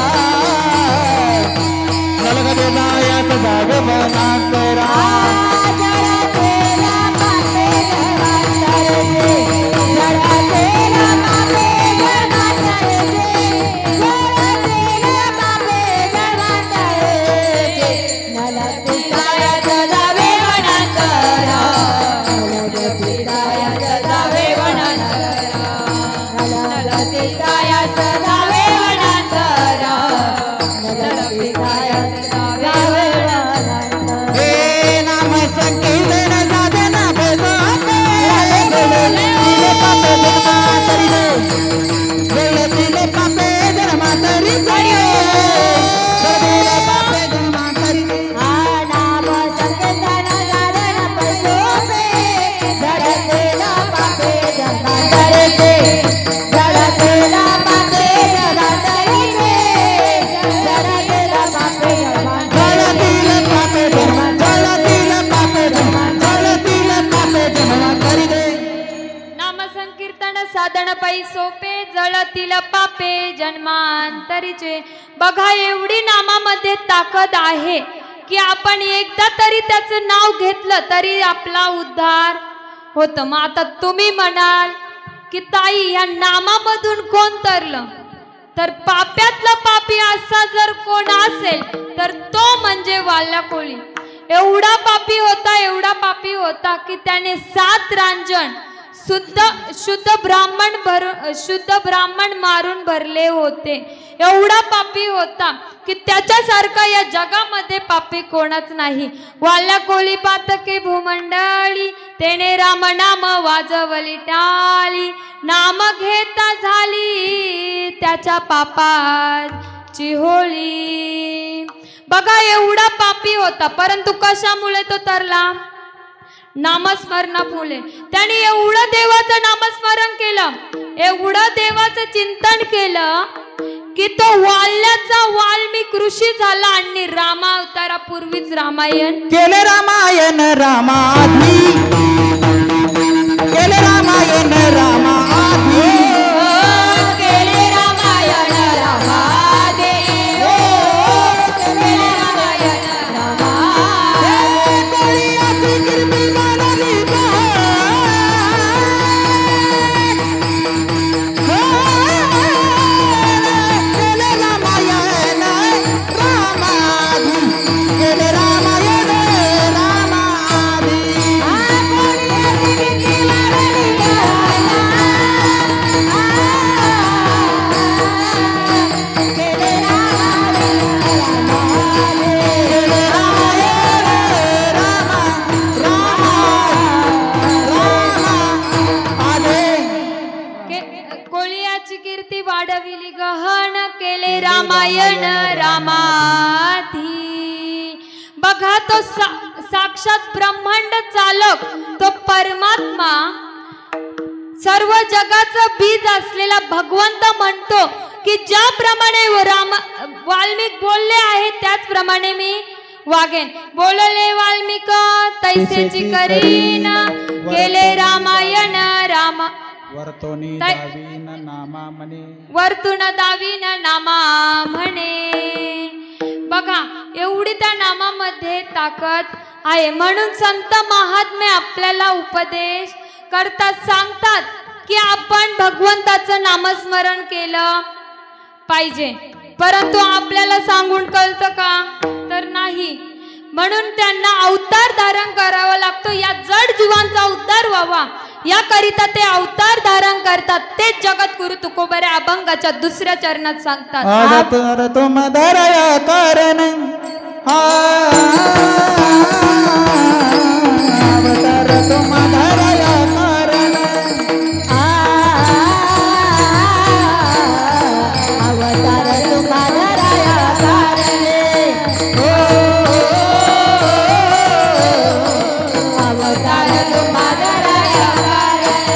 नलगती सायाचे जावे बना करा. जळतेला पापे जन्मांतरीचे, जळतेला पापे जन्मांतरीचे, जळतेला पापे जन्मांतरीचे, नलगती सायाचे जावे बना करा, नलगती सायाचे जावे बना करा, नलगती सायाचे जावे बना करा, नलगती सायाचे जावे बना करा. हे नाम संकीर्तन साधन पैसो पे, जळतील पापे जन्मांतरीचे, जळतील पापे जन्मांतरीचे. बघा एवढी नामामध्ये ताकद आहे की आपण एकदा तरी त्याचं नाव घेतलं तरी आपला उद्धार होतं. मग आता तुम्ही म्हणाल की ताई या नामामधून कोण तरलं, तर पाप्यातला पापी असा जर कोण असेल तर तो म्हणजे वाल्या कोळी. एवढा पापी होता, एवढा पापी होता की त्याने 7 रांजण शुद्ध ब्राह्मण मारून भरले होते. एवढा पापी होता की त्याच्यासारखा या जगामध्ये पापी कोणच नाही. वाल्या कोळी पातके भूमंडळी तेने राम नाम वाजवली टाळी. नाम घेता झाली त्याच्या पापाची होळी. बघा एवढा पापी होता परंतु कशामुळे तो तरला? नामस्मरणामुळे. त्याने एवढं देवाचं नामस्मरण केलं, एवढं देवाचं चिंतन केलं की तो वाल्याचा वाल्मिक ऋषी झाला आणि रामा अवतारापूर्वीच रामायण केले. रामायण रामाधी केले. रामायण रामाधी केले रामायण रामादे. केले रामायण रामादे. कोळीयाची कीर्ती मानली गा. केले रामायण रामाधी केले. रामायण रामाधी कोळीयाची कीर्ती वाढविली गहन केले रामायण रामाधी. बघा तो साक्षात ब्रह्मांड चालक, तो परमात्मा, सर्व जगाचं बीज असलेला भगवंत म्हणतो की ज्याप्रमाणे वाल्मिक बोलले आहे त्याचप्रमाणे मी वागेन. बोलले वाल्मिक तैसेची करीन. केले रामायण रामा वर्तोनी दावीन नामा म्हणे. वर्तुन दावीन नामा म्हणे. बघा एवढी त्या नामामध्ये ताकद आहे. म्हणून संत महात्मे आपल्याला उपदेश करतात, सांगतात की आपण भगवंताचं नामस्मरण केलं पाहिजे. परंतु आपल्याला सांगून कळतं का? तर नाही. म्हणून त्यांना अवतार धारण करावा लागतो. या जड जीवांचा उद्धार व्हावा याकरिता ते अवतार धारण करतात. तेच जगद्गुरु तुकोबरे अभंगाच्या 2ऱ्या चरणात सांगतात. अवतार तुम धरया कारण अवतार तुम धरया कारण अवतार तुम्हाला राया कारणे. अवतार तुम्हाला राया कारणे. अवतार तुम धरया कारण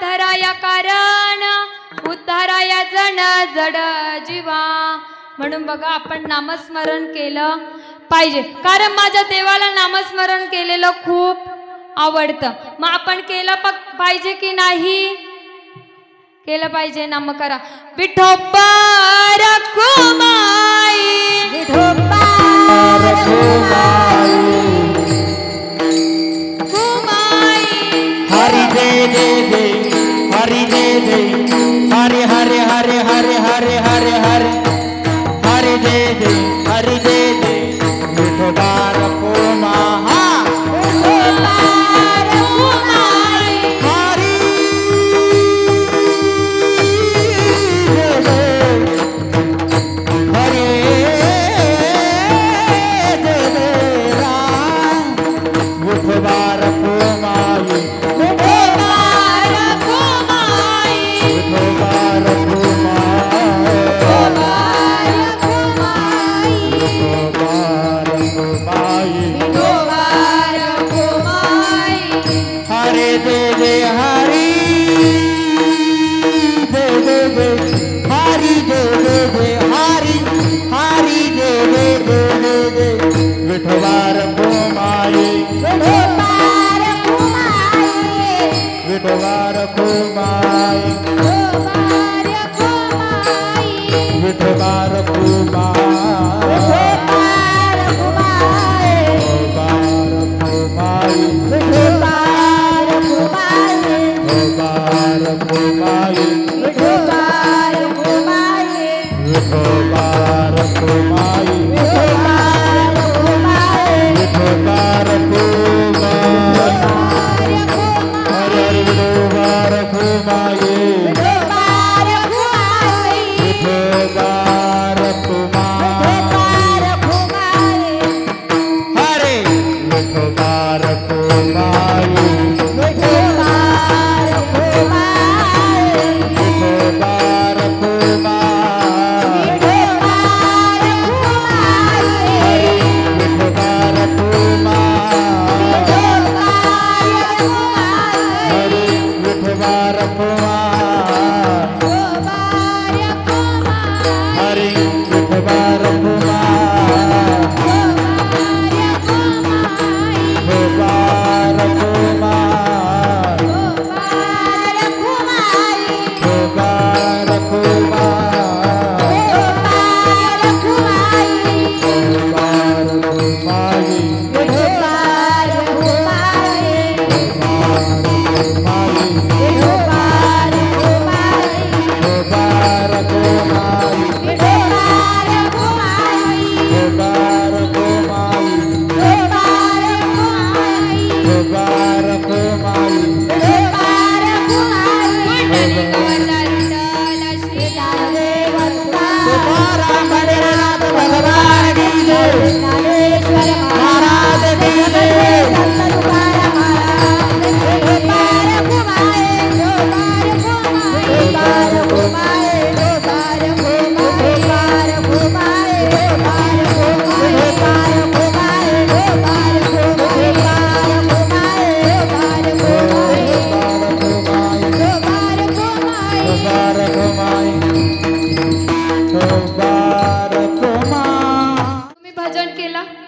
धराया कारण उद्धाराया जण जड जीवा. म्हणून बघा आपण नामस्मरण केलं पाहिजे, कारण माझ्या देवाला नामस्मरण केलेलं खूप आवडतं. मग आपण केलं पाहिजे की नाही? केलं पाहिजे ना. मग करा विठोबा रखुमाई विठोबा रखुमाई हरि दे दे दे हरि दे दे हरि हरि हरि हरि हरि हरि हरि हरि दे दे हरि दे दे विठोबा रखुमाई.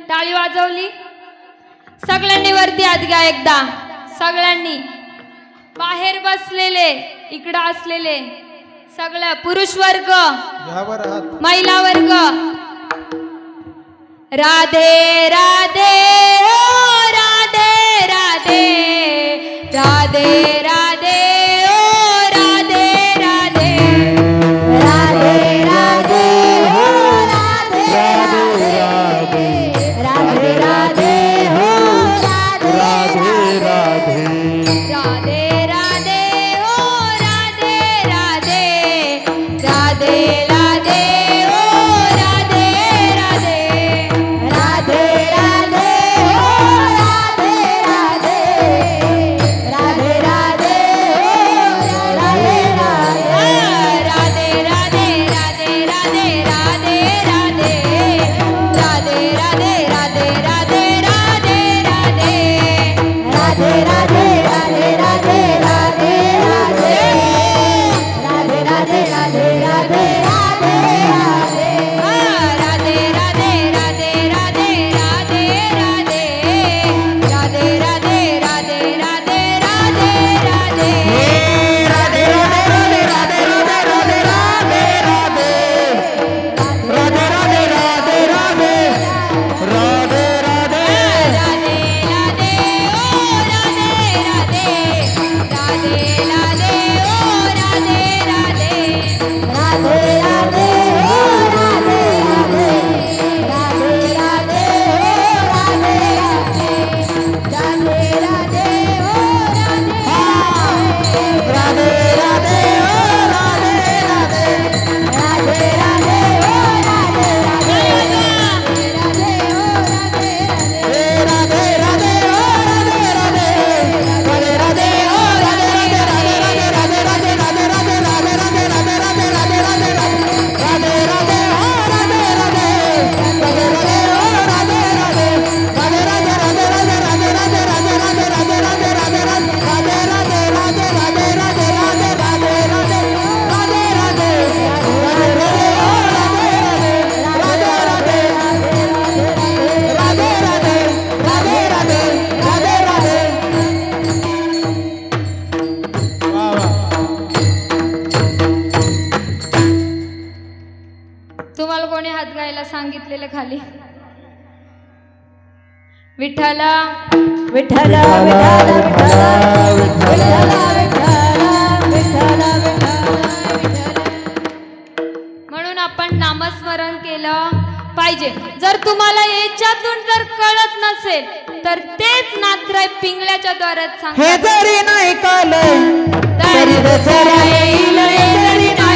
टाळी वाजवली सगळ्यांनी. वरती हात घ्या एकदा सगळ्यांनी. बाहेर बसलेले इकडं असलेले सगळं पुरुष वर्ग महिला वर्ग. राधे राधे ओ राधे राधे राधे राधे ओ राधे राधे राधे राधे हो राधे राधे राधे राधे हो राधे राधे राधे राधे ओ राधे राधे राधे राधे ओ राधे राधे राधे राधे हो राधे राधे राधे राधे तुम्हाला कोणी हात गायला सांगितलेले खाली? विठ्ठला विठ्ठला म्हणून आपण नामस्मरण केलं पाहिजे. जर तुम्हाला याच्यातून जर कळत नसेल तर तेच नाथराय पिंगळ्याच्या द्वारात सांग. हे जरी नाही कळलं तरी दसरा येईल, हे जरी नाही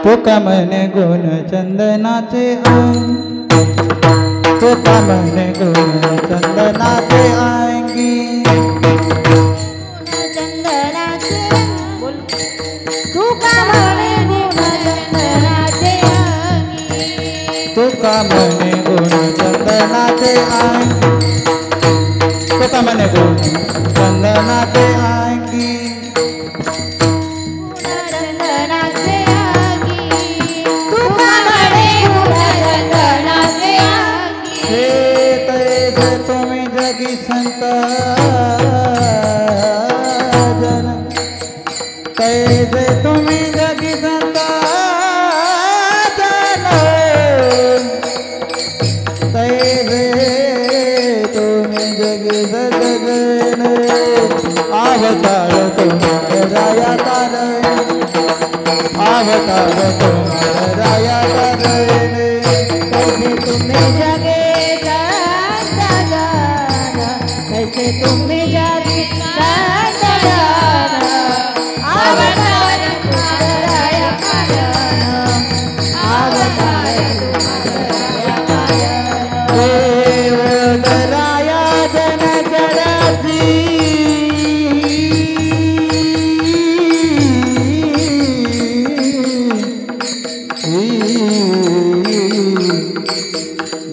तुका म्हणे गुण चंदनाचे तुका म्हणे गुण चंदनाचे अंगी तुका म्हणे गुण चंदनाचे अंगी तुका म्हणे गुण चंदनाचे अंगी तुका म्हणे गुण चंदनाचे अंगी संत जन कैसे तुम्ही जगी संत जन कैसे मदराया करणे कैसे तुम्हें जगे संत जन कैसे तुम्हें जगे संत जन अवतार मदराया करणे अवतार मदराया करणे देवदराया जन जडसी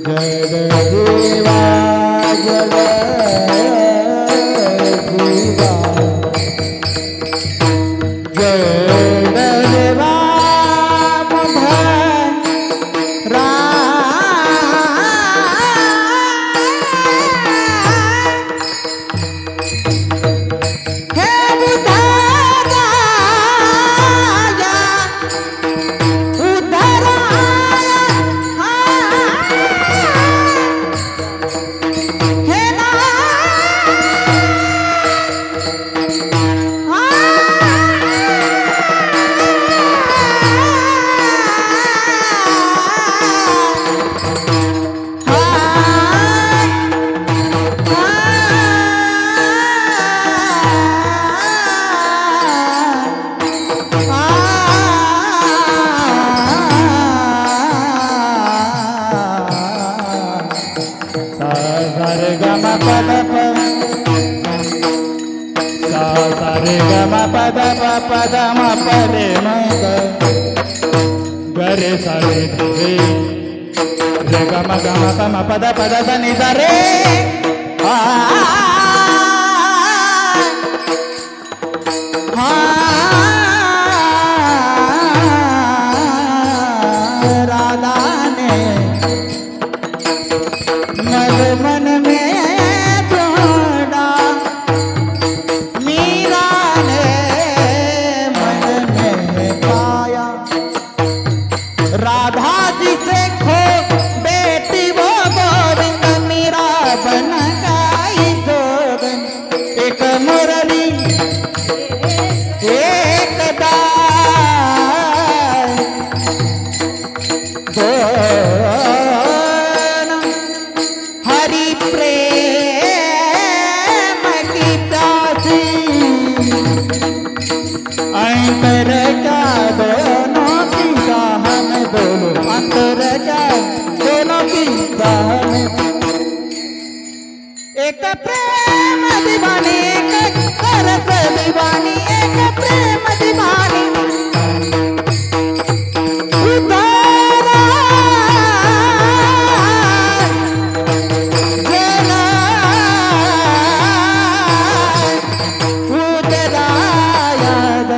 जडदेवा जडदेवा पद म पदे मग गरे सारे रे रे ग म पद पद द नि द रे राधा ने मद मन में ढूंढा मीरा ने मन में पाया राधा जी से खो बेटी वो गोविंद मीरा बन गई जोगन एक मुरली एक दाल दोनों हरि प्रेम की प्यासी अंतर क्या दोनों की राह में बोलो अंतर क्या दोनों की राह में एक प्रेम दीवानी एक तरस दीवानी एक प्रेम दीवानी उतारा जना उतरा याद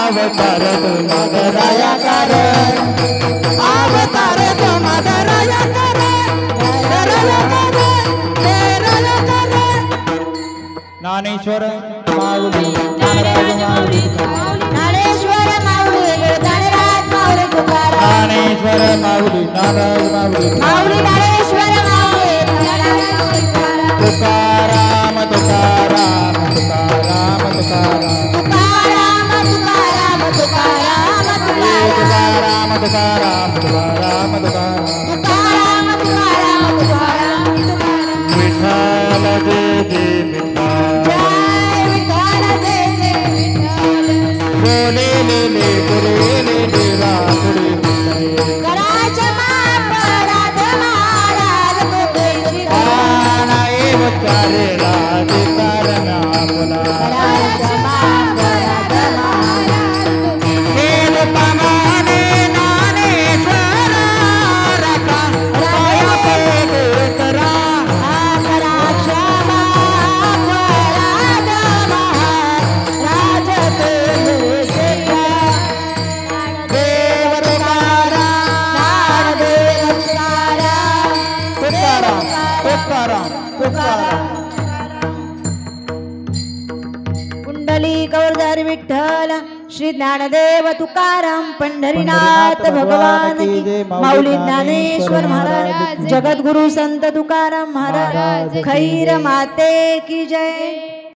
अवतार तो मदराया कर अवतार तो मदराया कर ज्ञानेश्वर माऊली ज्ञानराज माऊली ज्ञानेश्वर माऊली ज्ञानराज माऊली तुकाराम ज्ञानेश्वर माऊली ज्ञानराज माऊली माऊली ज्ञानेश्वर माऊली ज्ञानराज माऊली तुकाराम तुकाराम तुकाराम तुकाराम तुकाराम तुकाराम तुकाराम तुकाराम तुकाराम तुकाराम तुकाराम तुकाराम तुकाराम हरी विठ्ठल श्री ज्ञानदेव तुकाराम पंढरीनाथ भगवान की माऊली ज्ञानेश्वर महाराज जगद्गुरु संत तुकाराम महाराज खैर माते की जय।